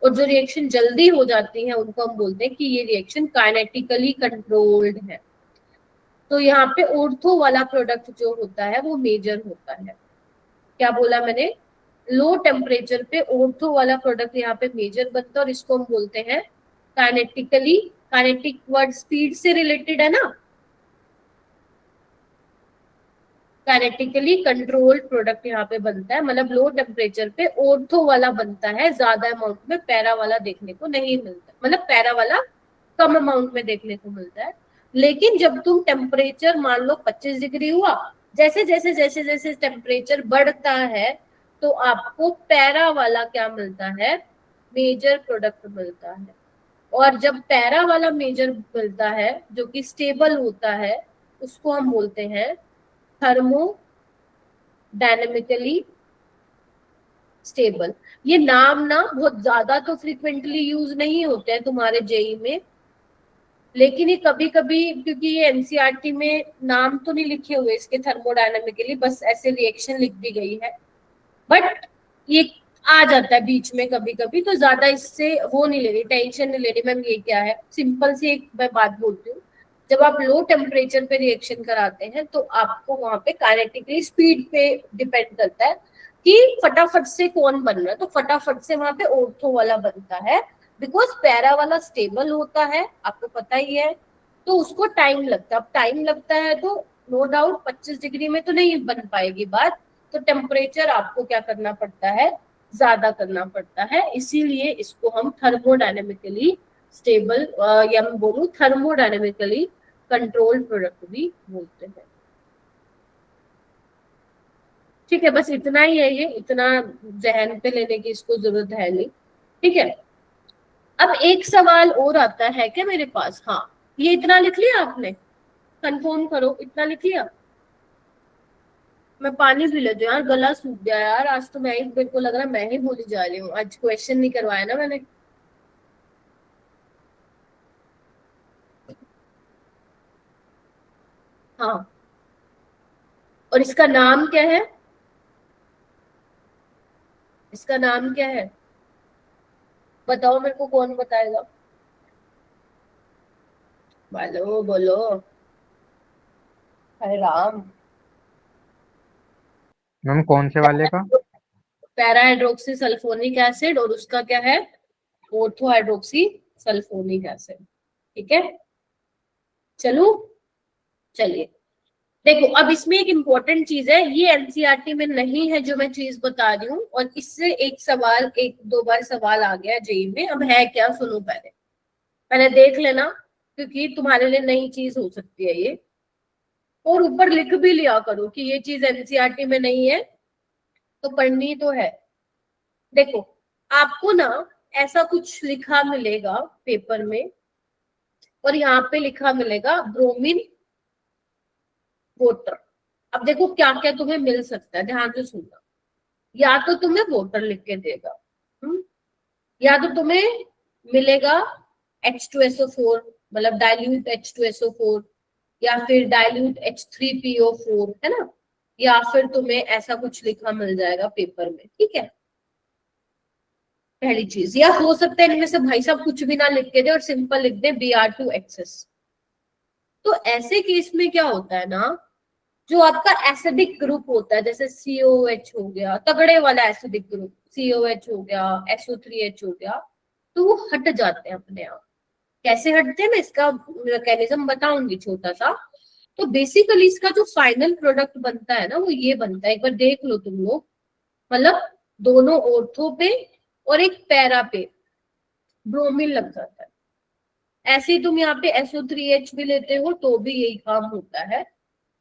और जो रिएक्शन जल्दी हो जाती है उनको हम बोलते हैं कि ये रिएक्शन काइनेटिकली कंट्रोल्ड है। तो यहाँ पे ऑर्थो वाला प्रोडक्ट जो होता है वो मेजर होता है। क्या बोला मैंने? लो टेम्परेचर पे ऑर्थो वाला प्रोडक्ट यहाँ पे मेजर बनता है, और इसको हम बोलते हैं काइनेटिकली, काइनेटिक वर्ड स्पीड से रिलेटेड है ना, काइनेटिकली कंट्रोल्ड प्रोडक्ट यहाँ पे बनता है। मतलब लो टेम्परेचर पे ऑर्थो वाला बनता है, ज्यादा अमाउंट में पैरा वाला देखने को नहीं मिलता, मतलब पैरा वाला कम अमाउंट में देखने को मिलता है। लेकिन जब तुम टेम्परेचर मान लो 25 डिग्री हुआ, जैसे जैसे जैसे जैसे टेम्परेचर बढ़ता है तो आपको पैरा वाला क्या मिलता है? मेजर प्रोडक्ट मिलता है। और जब पैरा वाला मेजर मिलता है जो कि स्टेबल होता है, उसको हम बोलते हैं थर्मोडायनेमिकली स्टेबल। ये नाम ना बहुत ज्यादा तो फ्रीक्वेंटली यूज नहीं होते हैं तुम्हारे जेई में, लेकिन ये कभी कभी, क्योंकि ये एनसीईआरटी में नाम तो नहीं लिखे हुए इसके थर्मोडायनेमिकली, बस ऐसे रिएक्शन लिख दी गई है, बट ये आ जाता है बीच में कभी कभी, तो ज्यादा इससे वो नहीं ले रही, टेंशन नहीं ले रही मैम ये क्या है। सिंपल सी एक मैं बात बोलती हूँ, जब आप लो टेम्परेचर पे रिएक्शन कराते हैं तो आपको वहां पे काइनेटिकली स्पीड पे डिपेंड करता है कि फटाफट से कौन बन रहा है, तो फटाफट से वहां पे ऑर्थो वाला बनता है, बिकॉज पैरा वाला स्टेबल होता है, आपको पता ही है, तो उसको टाइम लगता है। अब टाइम लगता है तो नो डाउट 25 डिग्री में तो नहीं बन पाएगी बात, तो टेम्परेचर आपको क्या करना पड़ता है? ज्यादा करना पड़ता है। इसीलिए इसको हम थर्मोडायनेमिकली स्टेबल या मैं बोलूं थर्मोडायनेमिकली कंट्रोल्ड प्रोडक्ट भी बोलते हैं। ठीक है, बस इतना ही है, ये इतना जहन पे लेने की इसको जरूरत है नहीं। ठीक है, अब एक सवाल और आता है क्या मेरे पास? हाँ, ये इतना लिख लिया आपने? कंफर्म करो, इतना लिख लिया? मैं पानी पी लेती हूँ यार, गला सूख गया यार आज तो, मैं ही, मेरे को लग रहा है मैं ही भूली जा रही हूँ, आज क्वेश्चन नहीं करवाया ना मैंने। हाँ, और इसका नाम क्या है? इसका नाम क्या है बताओ मेरे को, कौन बताएगा? बोलो बोलो, अरे राम। मैम कौन से वाले का? पैरा हाइड्रोक्सी सल्फोनिक एसिड, और उसका क्या है? Ortho hydroxy sulphonic acid. ठीक है, चलो चलिए देखो, अब इसमें एक इम्पोर्टेंट चीज है, ये एनसीईआरटी में नहीं है जो मैं चीज बता रही हूँ, और इससे एक सवाल, एक दो बार सवाल आ गया जेई में। अब है क्या, सुनो पहले, पहले देख लेना, क्योंकि तुम्हारे लिए नई चीज हो सकती है ये, और ऊपर लिख भी लिया करो कि ये चीज एनसीईआरटी में नहीं है, तो पढ़नी तो है। देखो, आपको ना ऐसा कुछ लिखा मिलेगा पेपर में, और यहाँ पे लिखा मिलेगा ब्रोमीन वाटर। अब देखो क्या क्या तुम्हें मिल सकता है, ध्यान से सुनना। या तो तुम्हें वाटर लिख के देगा, या तो तुम्हें मिलेगा H2SO4, मतलब डाइल्यूट H2SO4, या फिर डाइल्यूट H3PO4, है ना, या फिर तुम्हें ऐसा कुछ लिखा मिल जाएगा पेपर में, ठीक है। पहली चीज, या हो सकता है इनमें से भाई साहब कुछ भी ना लिख के दे और सिंपल लिख दे Br2 एक्सेस। तो ऐसे केस में क्या होता है ना, जो आपका एसिडिक ग्रुप होता है, जैसे COH हो गया, तगड़े वाला एसिडिक ग्रुप, COH हो गया, SO3H हो गया, तो वो हट जाते हैं अपने आप। कैसे हटते हैं मैं इसका मैकेनिज्म बताऊंगी छोटा सा। तो बेसिकली इसका जो फाइनल प्रोडक्ट बनता है ना, वो ये बनता है, एक बार देख लो तुम लोग, मतलब दोनों ऑर्थो पे और एक पैरा पे ब्रोमीन लग जाता है। ऐसे ही तुम यहाँ पे SO3H भी लेते हो तो भी यही काम होता है।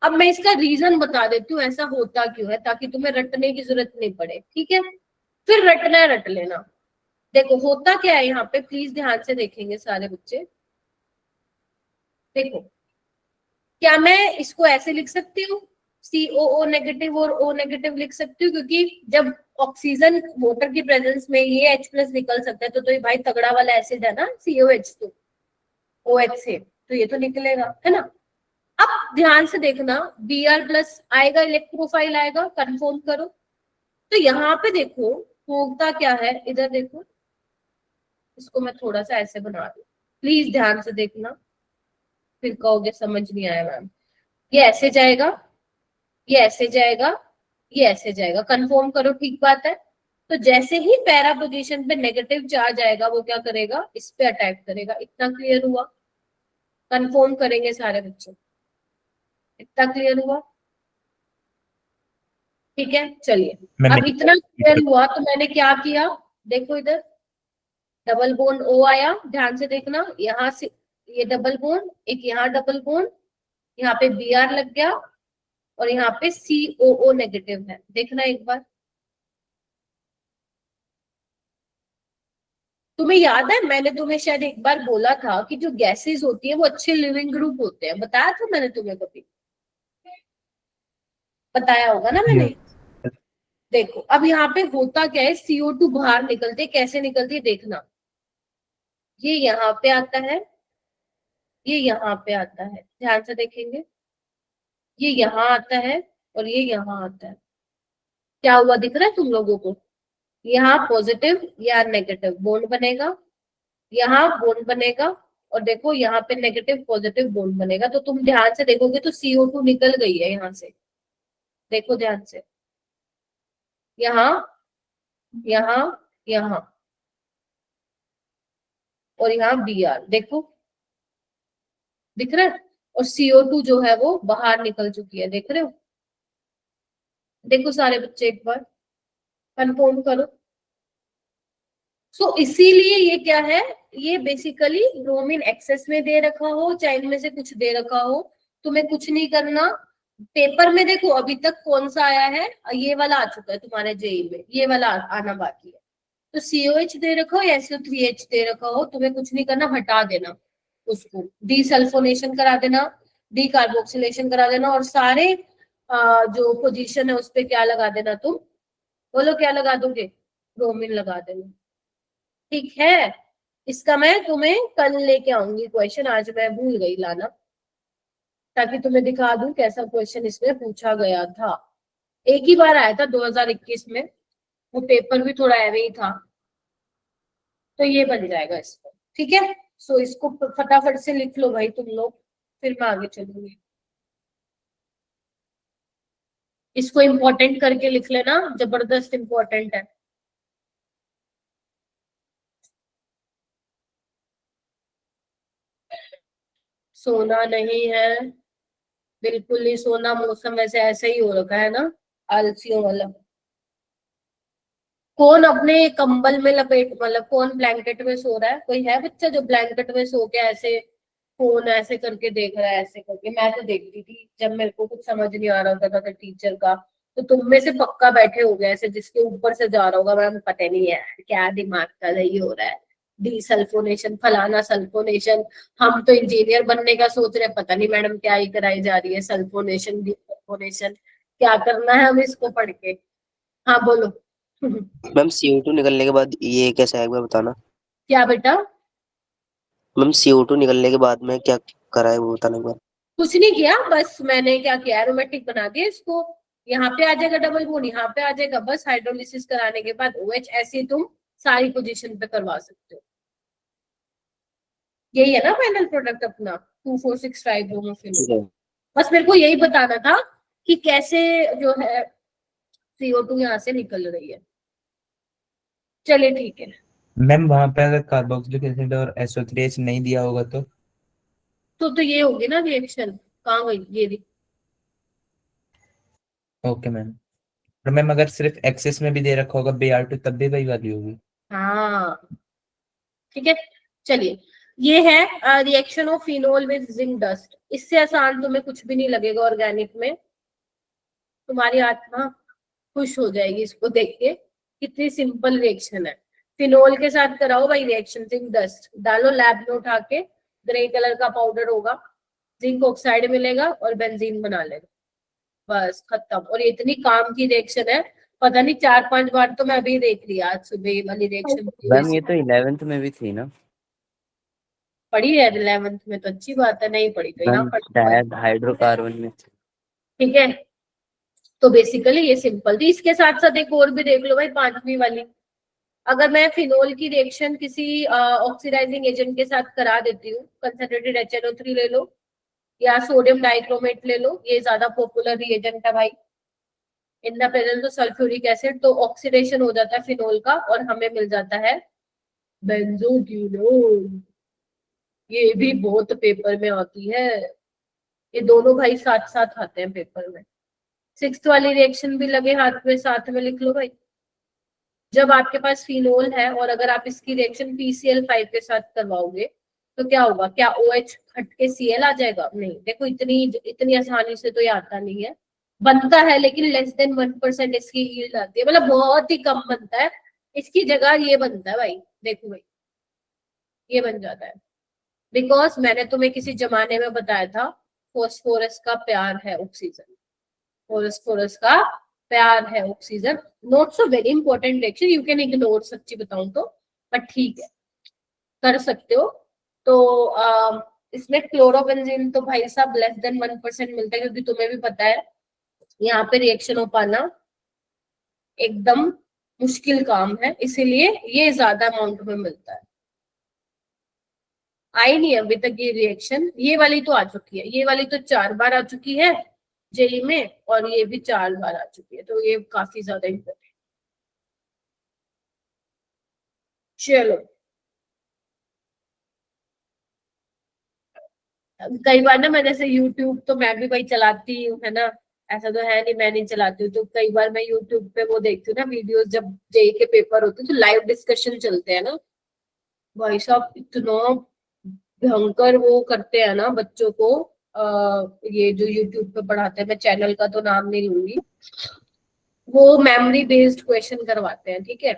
अब मैं इसका रीजन बता देती हूँ ऐसा होता क्यों है, ताकि तुम्हें रटने की जरूरत नहीं पड़े, ठीक है। फिर रटना है रट लेना। देखो होता क्या है यहाँ पे, प्लीज ध्यान से देखेंगे सारे बच्चे। देखो, क्या मैं इसको ऐसे लिख सकती हूँ, COO नेगेटिव और O नेगेटिव लिख सकती हूँ, क्योंकि जब ऑक्सीजन वाटर की प्रेजेंस में ये H+ निकल सकता है, तो ये भाई तगड़ा वाला एसिड है ना COH, तो OH से तो ये तो निकलेगा, है ना। अब ध्यान से देखना, Br+ आएगा, इलेक्ट्रोफाइल आएगा, कंफर्म करो। तो यहाँ पे देखो होता क्या है, इधर देखो, इसको मैं थोड़ा सा ऐसे बना दूं, प्लीज ध्यान से देखना, फिर कहोगे समझ नहीं आया मैम। ये ऐसे जाएगा, ये ऐसे जाएगा, ये ऐसे जाएगा, कंफर्म करो, ठीक बात है। तो जैसे ही पैरा पोजीशन पे नेगेटिव चार्ज आएगा, वो क्या करेगा, इस पे अटैक करेगा। इतना क्लियर हुआ? कंफर्म करेंगे सारे बच्चे, इतना क्लियर हुआ? ठीक है, चलिए। अब इतना क्लियर हुआ तो मैंने क्या किया, देखो इधर डबल बॉन्ड O आया, ध्यान से देखना, यहाँ से ये डबल बॉन्ड, एक यहाँ डबल बॉन्ड, यहाँ पे Br लग गया और यहाँ पे COO नेगेटिव है, देखना एक बार। तुम्हें याद है मैंने तुम्हें शायद एक बार बोला था कि जो गैसेस होती है वो अच्छे लिविंग ग्रुप होते हैं, बताया था मैंने तुम्हें, कभी बताया होगा ना मैंने। देखो अब यहाँ पे होता क्या है, CO2 बाहर निकलते, कैसे निकलती है देखना, ये यहाँ पे आता है, ये यहाँ पे आता है, ध्यान से देखेंगे, ये यहाँ आता है और ये यहाँ आता है। क्या हुआ दिख रहा है तुम लोगों को, यहाँ पॉजिटिव या नेगेटिव बॉन्ड बनेगा, यहाँ बॉन्ड बनेगा, और देखो यहाँ पे नेगेटिव पॉजिटिव बॉन्ड बनेगा। तो तुम ध्यान से देखोगे तो CO2 निकल गई है यहाँ से, देखो ध्यान से, यहाँ यहाँ यहाँ और यहाँ Br, देखो दिख रहा है, और CO2 जो है वो बाहर निकल चुकी है, देख रहे हो। देखो सारे बच्चे एक बार कंफर्म करो। सो इसीलिए ये क्या है, ये बेसिकली ब्रोमीन एक्सेस में दे रखा हो चाहे इनमें से कुछ दे रखा हो, तुम्हें कुछ नहीं करना। पेपर में देखो अभी तक कौन सा आया है, ये वाला आ चुका है तुम्हारे जेई में, ये वाला आना बाकी है। तो COH दे रखा हो या SO3H दे रखा हो, तुम्हें कुछ नहीं करना, हटा देना उसको, डीसल्फोनेशन करा देना, डीकार्बोक्सिलेशन करा देना, और सारे जो पोजीशन है उस पे क्या लगा देना, तुम बोलो क्या लगा दोगे, ब्रोमीन लगा देना, ठीक है। इसका मैं तुम्हें कल लेके आऊंगी क्वेश्चन, आज मैं भूल गई लाना, ताकि तुम्हें दिखा दूं कैसा क्वेश्चन इसमें पूछा गया था। एक ही बार आया था 2021 में, वो पेपर भी थोड़ा ऐवे ही था, तो ये बन जाएगा इसको, ठीक है। सो इसको फटाफट से लिख लो भाई तुम लोग, फिर मैं आगे चलूंगी। इसको इम्पोर्टेंट करके लिख लेना, जबरदस्त इम्पोर्टेंट है। सोना नहीं है, बिल्कुल नहीं सोना, मौसम वैसे ऐसा ही हो रखा है ना, आलसियों वाला। कौन अपने कंबल में लपेट, मतलब कौन ब्लैंकेट में सो रहा है, कोई है बच्चा जो ब्लैंकेट में सो के ऐसे फोन ऐसे करके देख रहा है, ऐसे करके। मैं तो देखती थी जब मेरे को कुछ समझ नहीं आ रहा होता था टीचर का, तो तुम में से पक्का बैठे हो गए ऐसे, जिसके ऊपर से जा रहा होगा मैम, पता नहीं है क्या दिमाग का सही हो रहा है, डीसल्फोनेशन फलाना सल्फोनेशन। हम तो इंजीनियर बनने का सोच रहे, पता नहीं मैडम क्या ही कराई जा रही है, सल्फोनेशन डीसल्फोनेशन, क्या करना है हम इसको पढ़ के। हाँ बोलो। मैम CO2 निकलने के बाद ये कैसा है एक बार बताना। क्या बेटा? मैम CO2 निकलने के बाद में क्या करा है वो बताना एक बार। कुछ नहीं किया, बस मैंने क्या किया, एरोमेटिक बना दिया इसको। यहाँ पे आ जाएगा डबल बॉन्ड, यहाँ पे आ जाएगा, बस हाइड्रोलिसिस कराने के बाद OH ऐसे तुम सारी पोजीशन पे करवा सकते हो। यही है ना फाइनल प्रोडक्ट अपना 2,4,6 ट्राइब्रोमोफिनोल। बस मेरे को यही बताना था कि कैसे जो है CO2 यहाँ से निकल रही है। चलिए ठीक है। मैम वहां पे अगर कार्बोक्सिलिक एसिड और SO3H नहीं दिया होगा तो ये होगी ना रिएक्शन, कहाँ गई ये रही। Okay ma'am. और मैम अगर सिर्फ एक्सेस में भी दे रखा होगा Br2 तब भी वही वाली होगी। हाँ ठीक है। चलिए, ये है reaction of phenol with zinc dust. इससे आसान तुम्हें कुछ भी नहीं लगेगा ऑर्गेनिक में। तुम्हारी आत्मा खुश हो जाएगी इसको देख के, कितनी सिंपल रिएक्शन है। फिनोल के साथ कराओ भाई रिएक्शन, जिंक डस्ट डालो लैब में उठा के, ग्रे कलर का पाउडर होगा, जिंक ऑक्साइड मिलेगा और बेंजीन बना लेगा, बस खत्म। और ये इतनी काम की रिएक्शन है, पता नहीं 4-5 बार तो मैं अभी देख लिया आज सुबह ये वाली रिएक्शन। मैम ये तो 11th में भी थी ना? पढ़ी है 11th में तो अच्छी बात है, नहीं पढ़ी तो यहाँ मैम पढ़। शायद हाइड्रोकार्बन में थी। ठीक है, तो बेसिकली ये सिंपल थी। इसके साथ साथ एक और भी देख लो भाई, 5वीं वाली। अगर मैं फिनोल की रिएक्शन किसी ऑक्सीडाइजिंग एजेंट के साथ करा देती हूँ, कंसंट्रेटेड HNO3 ले लो या सोडियम डाइक्रोमेट ले लो, ये ज्यादा पॉपुलर रिएजेंट है भाई। In the presence of sulphuric acid, तो ऑक्सीडेशन हो जाता है फिनोल का और हमें मिल जाता है बेंजोक्विनोन। ये भी बहुत पेपर में आती है, ये दोनों भाई साथ साथ आते हैं पेपर में। 6th वाली रिएक्शन भी लगे हाथ में, साथ में लिख लो भाई। जब आपके पास फिनोल है और अगर आप इसकी रिएक्शन PCl5 के साथ करवाओगे तो क्या होगा, क्या OH हट के Cl आ जाएगा? नहीं, देखो इतनी आसानी से तो ये आता नहीं है, बनता है लेकिन लेस देन 1% इसकी यील्ड आती है, मतलब बहुत ही कम बनता है। इसकी जगह ये बनता है भाई, देखो भाई ये बन जाता है। बिकॉज मैंने तुम्हें किसी जमाने में बताया था, फॉस्फोरस का प्यार है ऑक्सीजन, फॉस्फोरस का प्यार है oxygen. Not so very important reaction, you can ignore, सच्ची बताऊं तो, बट ठीक है कर सकते हो। तो इसमें क्लोरोबेंजीन तो भाई साहब लेस देन 1% मिलता है, क्योंकि तुम्हें भी पता है यहाँ पे रिएक्शन हो पाना एकदम मुश्किल काम है, इसीलिए ये ज्यादा अमाउंट में मिलता है। आई नहीं अभी तक ये रिएक्शन, ये वाली तो आ चुकी है, ये वाली तो 4 बार आ चुकी है जेई में, और ये भी 4 बार आ चुकी है, तो ये काफी ज्यादा इम्पोर्टेंट। चलो, कई बार ना मैं जैसे यूट्यूब तो मैं भी भाई चलाती हूँ, है ना, ऐसा तो है नहीं मैं नहीं चलाती हूँ, तो कई बार मैं यूट्यूब पे वो देखती हूँ ना वीडियोस, जब जेई के पेपर होते हैं तो लाइव डिस्कशन चलते हैं ना, भाई साहब इतना भयंकर वो करते हैं ना बच्चों को। ये जो यूट्यूब पे पढ़ाते हैं, मैं चैनल का तो नाम नहीं लूंगी, वो मेमोरी बेस्ड क्वेश्चन करवाते हैं, ठीक है।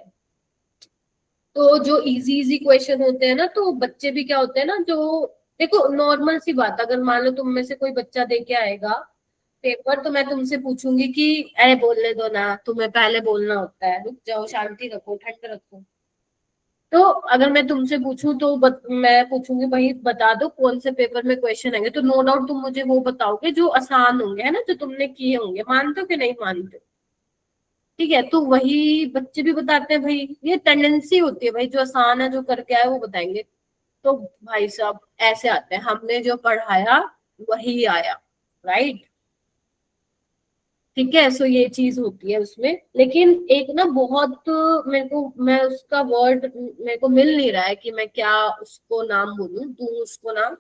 तो जो इजी इजी क्वेश्चन होते हैं ना, तो बच्चे भी क्या होते हैं ना, जो देखो नॉर्मल सी बात, अगर मान लो तुम में से कोई बच्चा दे के आएगा पेपर, तो मैं तुमसे पूछूंगी कि अरे बोलने दो ना, तुम्हें पहले बोलना होता है, रुक जाओ, शांति रखो, ठंड रखो। तो अगर मैं तुमसे पूछूं तो मैं पूछूंगी भाई बता दो कौन से पेपर में क्वेश्चन आएंगे, तो नो डाउट तुम मुझे वो बताओगे जो आसान होंगे, है ना, जो तुमने किए होंगे। मानते हो कि नहीं मानते? ठीक है, तो वही बच्चे भी बताते हैं भाई, ये टेंडेंसी होती है भाई, जो आसान है जो करके आए वो बताएंगे। तो भाई साहब ऐसे आते हैं, हमने जो पढ़ाया वही आया, राइट, ठीक है। सो ये चीज होती है उसमें, लेकिन एक ना बहुत मैं उसका वर्ड मेरे को मिल नहीं रहा है कि मैं क्या उसको नाम बोलूं, दूं उसको नाम।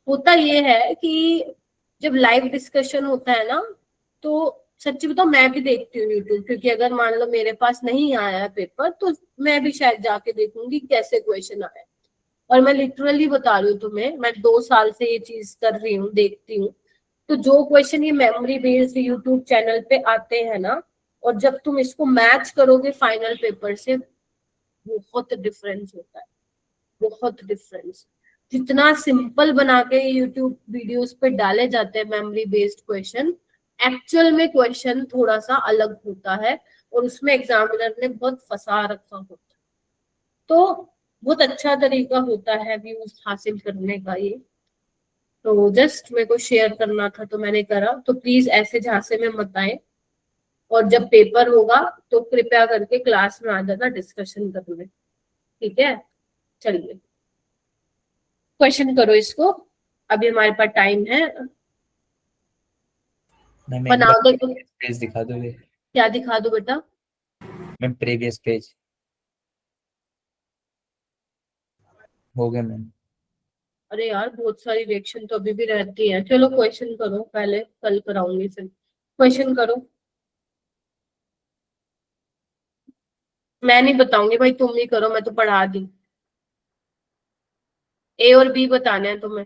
होता ये है कि जब लाइव डिस्कशन होता है ना, तो सच्ची बताओ मैं भी देखती हूँ यूट्यूब, क्योंकि अगर मान लो मेरे पास नहीं आया है पेपर, तो मैं भी शायद जाके देखूंगी कैसे क्वेश्चन आए। और मैं लिटरली बता रही हूँ तुम्हें, मैं 2 साल से ये चीज कर रही हूँ, देखती हूँ। तो जो क्वेश्चन ये मेमोरी बेस्ड यूट्यूब चैनल पे आते हैं ना, और जब तुम इसको मैच करोगे फाइनल पेपर से, बहुत डिफरेंस होता है, बहुत डिफरेंस। जितना सिंपल बना के यूट्यूब वीडियोस पे डाले जाते हैं मेमोरी बेस्ड क्वेश्चन, एक्चुअल में क्वेश्चन थोड़ा सा अलग होता है, और उसमें एग्जामिनर ने बहुत फंसा रखा होता है। तो बहुत अच्छा तरीका होता है व्यूज हासिल करने का ये। तो जस्ट मेरे को शेयर करना था तो मैंने करा, तो प्लीज ऐसे झांसे में मत आए, और जब पेपर होगा तो कृपया करके क्लास में आ जाना डिस्कशन करने, ठीक है। चलिए क्वेश्चन करो इसको, अभी हमारे पास टाइम है। मैम एक बनाओ बार तो पेज दिखा दोगे? क्या दिखा दो बेटा? मैम प्रीवियस पेज हो गया मैम। अरे यार बहुत सारी रिएक्शन तो अभी भी रहती है। चलो क्वेश्चन करो पहले, कल कराऊंगी फिर। क्वेश्चन करो, मैं नहीं बताऊंगी भाई, तुम ही करो, मैं तो पढ़ा दी। ए और बी बताना है तुम्हें।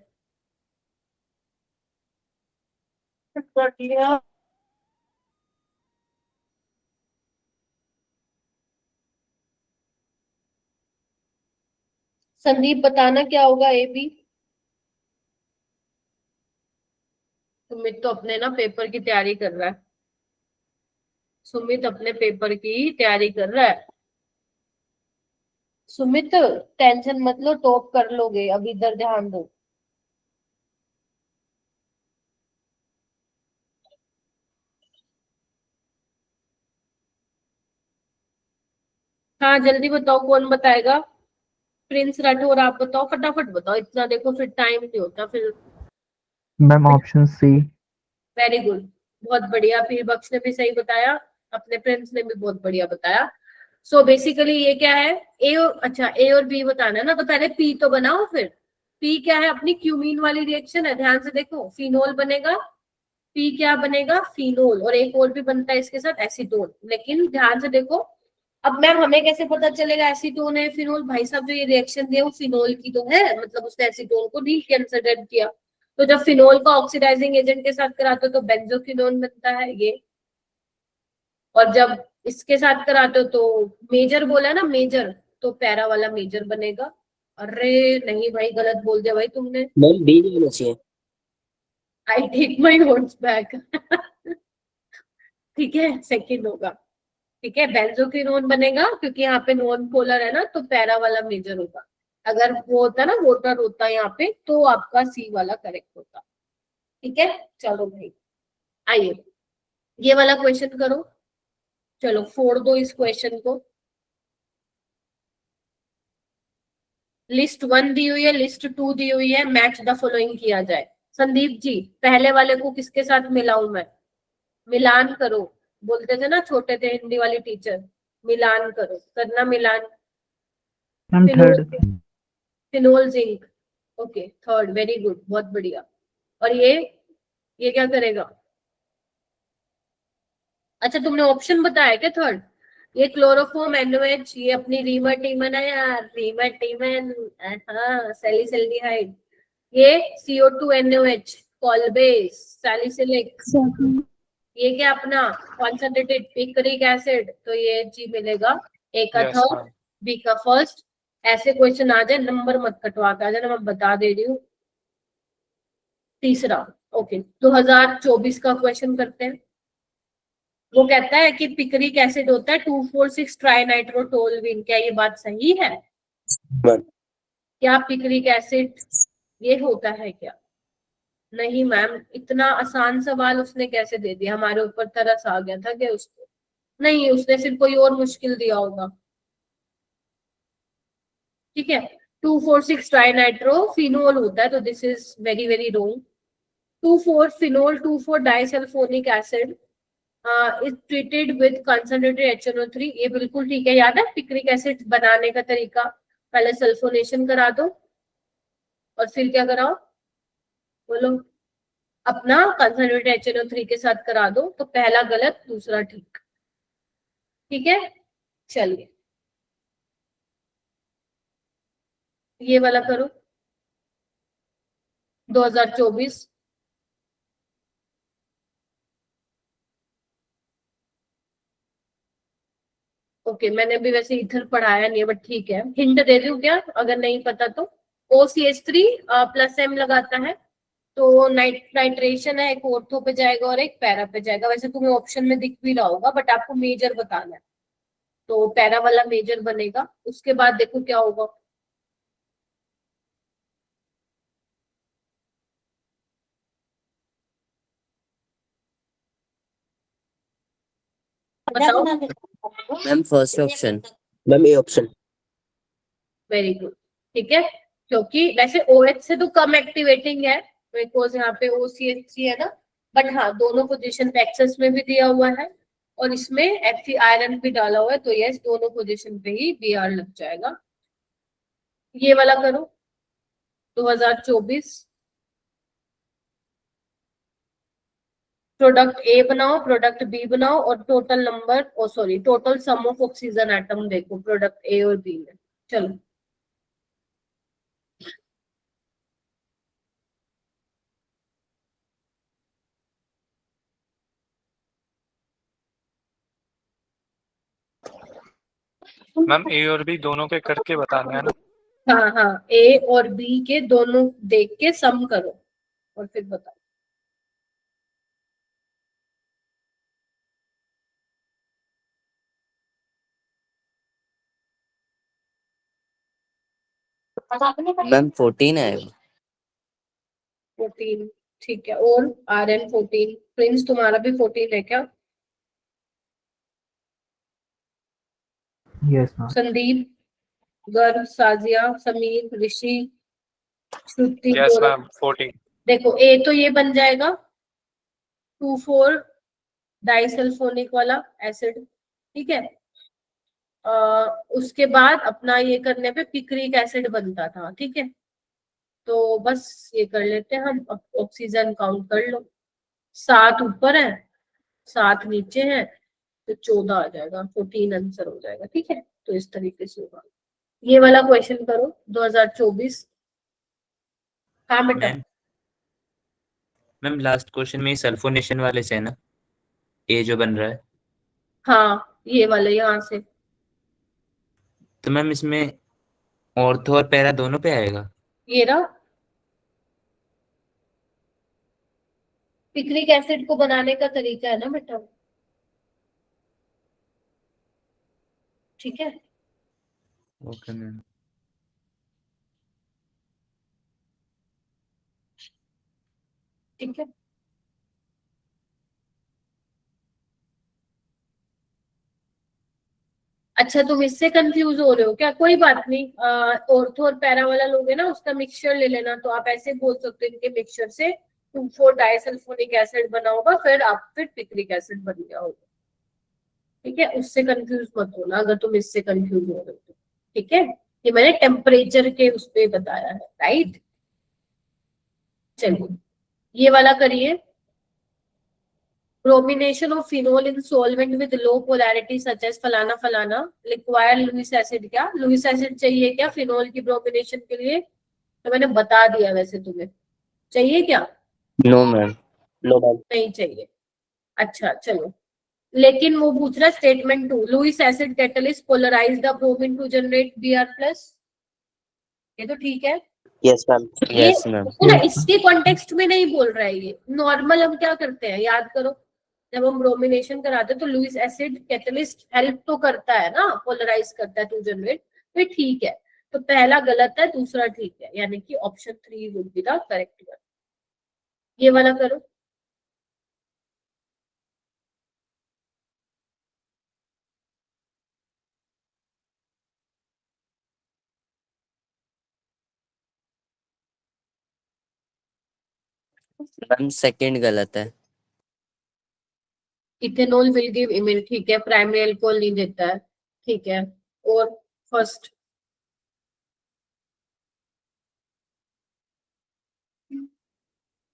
संदीप बताना क्या होगा ए बी। सुमित तो अपने ना पेपर की तैयारी कर रहा है, सुमित अपने पेपर की तैयारी कर रहा है। सुमित टेंशन मत लो, टॉप कर लोगे, अब इधर ध्यान दो। हाँ जल्दी बताओ, कौन बताएगा? प्रिंस राठौर, आप बताओ, फटाफट बताओ, इतना देखो फिर टाइम नहीं होता फिर। Ma'am option C. Very good, बहुत बढ़िया। पीर बख्श ने भी सही बताया, अपने प्रिंस ने भी बहुत बढ़िया बताया। सो बेसिकली ये क्या है, ए और, अच्छा ए और बी बताना है ना, तो पहले पी तो बनाओ फिर। पी क्या है? अपनी क्यूमीन वाली रिएक्शन है, ध्यान से देखो, फिनोल बनेगा। पी क्या बनेगा? फिनोल, और एक और भी बनता है इसके साथ, एसीटोन। लेकिन ध्यान से देखो, अब मैम हमें कैसे पता चलेगा एसीटोन है फिनोल? भाई साहब जो ये रिएक्शन दिया वो फिनोल की तो है, मतलब उसने एसीटोन को नहीं कंसिडर किया। तो जब फिनोल का ऑक्सीडाइजिंग एजेंट के साथ कराते हो तो बेंजोक्विनोन बनता है ये, और जब इसके साथ कराते हो तो मेजर बोला ना, मेजर, तो पैरा वाला मेजर बनेगा। अरे नहीं भाई, गलत बोल दिया भाई तुमने। मैम बी नहीं होना चाहिए। I take my words back. ठीक है, सेकंड होगा। ठीक है, बेंजोक्विनोन बनेगा क्योंकि यहाँ पे नॉन पोलर है ना, तो पैरा वाला मेजर होगा। अगर वो होता ना, वोटर होता यहाँ पे, तो आपका सी वाला करेक्ट होता। ठीक है, चलो भाई आइए ये वाला क्वेश्चन करो। चलो फोड़ दो इस क्वेश्चन को। लिस्ट 1 दी हुई है, लिस्ट 2 दी हुई है, मैच द फॉलोइंग किया जाए। संदीप जी पहले वाले को किसके साथ मिलाऊं मैं? मिलान करो, बोलते थे ना छोटे थे हिंदी वाली टीचर, मिलान करो, करना मिलान। Ma'am phenol, third. Phenol zinc. Okay third, very good, बहुत बढ़िया। और ये क्या करेगा? अच्छा तुमने ऑप्शन बताया क्या थर्ड? ये क्लोरोफॉर्म NOH, ये अपनी रीमर है यार, रीमर, हाँ सैलिसिल्डिहाइड। ये CO2NOH, कॉलबेस, सैलिसिलिक। ये क्या अपना कॉन्सेंट्रेटेड पिकरिक एसिड, तो ये जी मिलेगा। ए का Yes, थर्ड, ma'am. बी का फर्स्ट। ऐसे क्वेश्चन आ जाए, नंबर मत कटवा के आ जाना, मैं बता दे रही हूँ। तीसरा, ओके 2024 का क्वेश्चन करते हैं। वो कहता है कि पिकरिक एसिड होता है 2,4,6 ट्राइनाइट्रोटोलुइन, क्या ये बात सही है? मैम क्या पिकरिक एसिड ये होता है क्या? नहीं मैम, इतना आसान सवाल उसने कैसे दे दिया, हमारे ऊपर तरस आ गया था क्या उसको? नहीं, उसने फिर कोई और मुश्किल दिया होगा। ठीक है, 2,4,6 ट्राइनाइट्रोफिनोल होता है, तो this is very very wrong. 2,4 phenol 2,4 disulphonic acid is treated with concentrated HNO3, ये बिल्कुल ठीक है। याद है पिक्रिक एसिड बनाने का तरीका? पहले सल्फोनेशन करा दो और फिर क्या कराओ, बोलो? अपना कंसंट्रेटेड HNO3 के साथ करा दो, तो पहला गलत दूसरा ठीक। ठीक है, चलिए ये वाला करो 2024। ओके मैंने भी वैसे इधर पढ़ाया नहीं है, बट ठीक है, हिंट दे दूं क्या अगर नहीं पता तो? OCH3 प्लस M लगाता है, तो नाइट्रेशन है, एक ऑर्थो पे जाएगा और एक पैरा पे जाएगा। वैसे तुम्हें ऑप्शन में दिख भी रहा होगा, बट आपको मेजर बताना है, तो पैरा वाला मेजर बनेगा। उसके बाद देखो क्या होगा। बताओ। Ma'am first option. Ma'am A option. Very good, ठीक है, क्योंकि वैसे OH से तो कम एक्टिवेटिंग है बिकॉज यहाँ पे OCH3 है ना, बट हाँ दोनों पोजीशन पे एक्सेस में भी दिया हुआ है और इसमें Fe आयरन भी डाला हुआ है, तो यस दोनों पोजीशन पे ही Br लग जाएगा। ये वाला करो 2024, प्रोडक्ट ए बनाओ, प्रोडक्ट बी बनाओ और total number total sum of oxygen atom देखो प्रोडक्ट ए और बी में। चलो मैम ए और बी दोनों के करके बताना है ना। हाँ हाँ, ए और बी के दोनों देख के सम करो और फिर बताओ। मैम 14 आएगा। 14, ठीक है, और Rn 14, प्रिंस तुम्हारा भी 14 है क्या? Yes, ma'am. संदीप, गर्व, साजिया, समीर, ऋषि, श्रुति, यस गौरव। मैम 14। देखो ए तो ये बन जाएगा 2,4 डाइसल्फोनिक वाला एसिड, ठीक है। उसके बाद अपना ये करने पे पिक्रिक एसिड बनता था, ठीक है। तो बस ये कर लेते हैं हम, ऑक्सीजन काउंट कर लो, 7 ऊपर है 7 नीचे है, तो 14 आ जाएगा, 14 आंसर हो जाएगा, ठीक है। तो इस तरीके से होगा। ये वाला क्वेश्चन करो 2024। हाँ बेटा। मैम मैम लास्ट क्वेश्चन में सल्फोनेशन वाले से है ना ए जो बन रहा है? हाँ ये वाले यहाँ से। तो मैम इसमें ऑर्थो और पैरा दोनों पे आएगा? ये रहा, पिक्रिक एसिड को बनाने का तरीका है ना बेटा, ठीक है। Okay ma'am. ठीक है, अच्छा तुम इससे कंफ्यूज हो रहे हो क्या? कोई बात नहीं, ऑर्थो और पैरा वाला लोगे ना उसका मिक्सचर ले लेना, तो आप ऐसे बोल सकते हो इनके मिक्सचर से 2,4 डाइसल्फोनिक एसिड बना होगा, फिर पिक्रिक एसिड बन गया होगा, ठीक है। उससे कंफ्यूज मत होना अगर तुम इससे कंफ्यूज हो रहे हो, ठीक है। ये मैंने टेम्परेचर के उस पे बताया है, राइट। चलिए ये वाला करिए, bromination of phenol in solvent with low polarity such as फलाना फलाना रिक्वायर लुइस एसिड। क्या लुइस एसिड चाहिए क्या फिनोल की ब्रोमिनेशन के लिए? तो मैंने बता दिया, वैसे तुम्हें चाहिए क्या? No ma'am. No ma'am. नहीं चाहिए, अच्छा चलो। लेकिन वो पूछ रहा statement 2, Lewis acid catalyst polarise the bromine to generate Br+, ये तो ठीक है। Yes ma'am. ये यस मैम। पूरा इसके कॉन्टेक्स्ट में नहीं बोल रहा है, ये नॉर्मल हम क्या करते हैं याद करो, जब हम ब्रोमिनेशन कराते हैं तो लुइस एसिड कैटलिस्ट हेल्प तो करता है ना, पोलराइज करता है टू जनरेट, तो ठीक है। तो पहला गलत है, दूसरा ठीक है, यानी कि option 3 would be the correct one. ये वाला करो, मैम सेकंड गलत है। इथेनॉल विल गिव इमिल, ठीक है, प्राइमरी अल्कोहल नहीं देता है, ठीक है। और फर्स्ट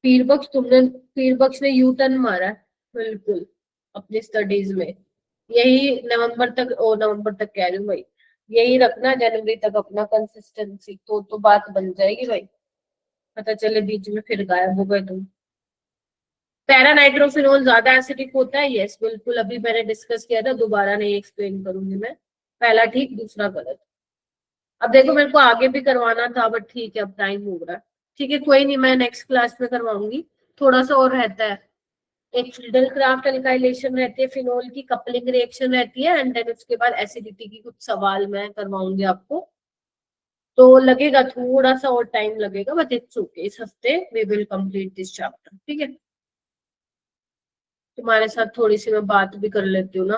पीरबक्स ने यू टर्न मारा है, बिल्कुल अपनी स्टडीज में। यही नवंबर तक कह रही हूँ भाई, यही रखना जनवरी तक अपना कंसिस्टेंसी, तो बात बन जाएगी भाई, पता चले बीच में फिर गायब हो गए तुम। पैरा नाइट्रोफिनोल ज्यादा एसिडिक होता है, यस बिल्कुल, अभी मैंने डिस्कस किया था, दोबारा नहीं एक्सप्लेन करूंगी मैं। पहला ठीक, दूसरा गलत। अब देखो मेरे को आगे भी करवाना था, बट ठीक है अब टाइम हो रहा है, ठीक है कोई नहीं, मैं नेक्स्ट क्लास में करवाऊंगी। थोड़ा सा और रहता है, एक फिल्डरक्राफ्ट अल्काइलेशन रहती है, फिनोल की कपलिंग रिएक्शन रहती है, एंड देन उसके बाद एसिडिटी की कुछ सवाल मैं करवाऊंगी आपको, तो लगेगा थोड़ा सा और टाइम लगेगा, बट इट्स ओके, इस हफ्ते we will complete this chapter, ठीक है। तुम्हारे साथ थोड़ी सी मैं बात भी कर लेती हूँ ना।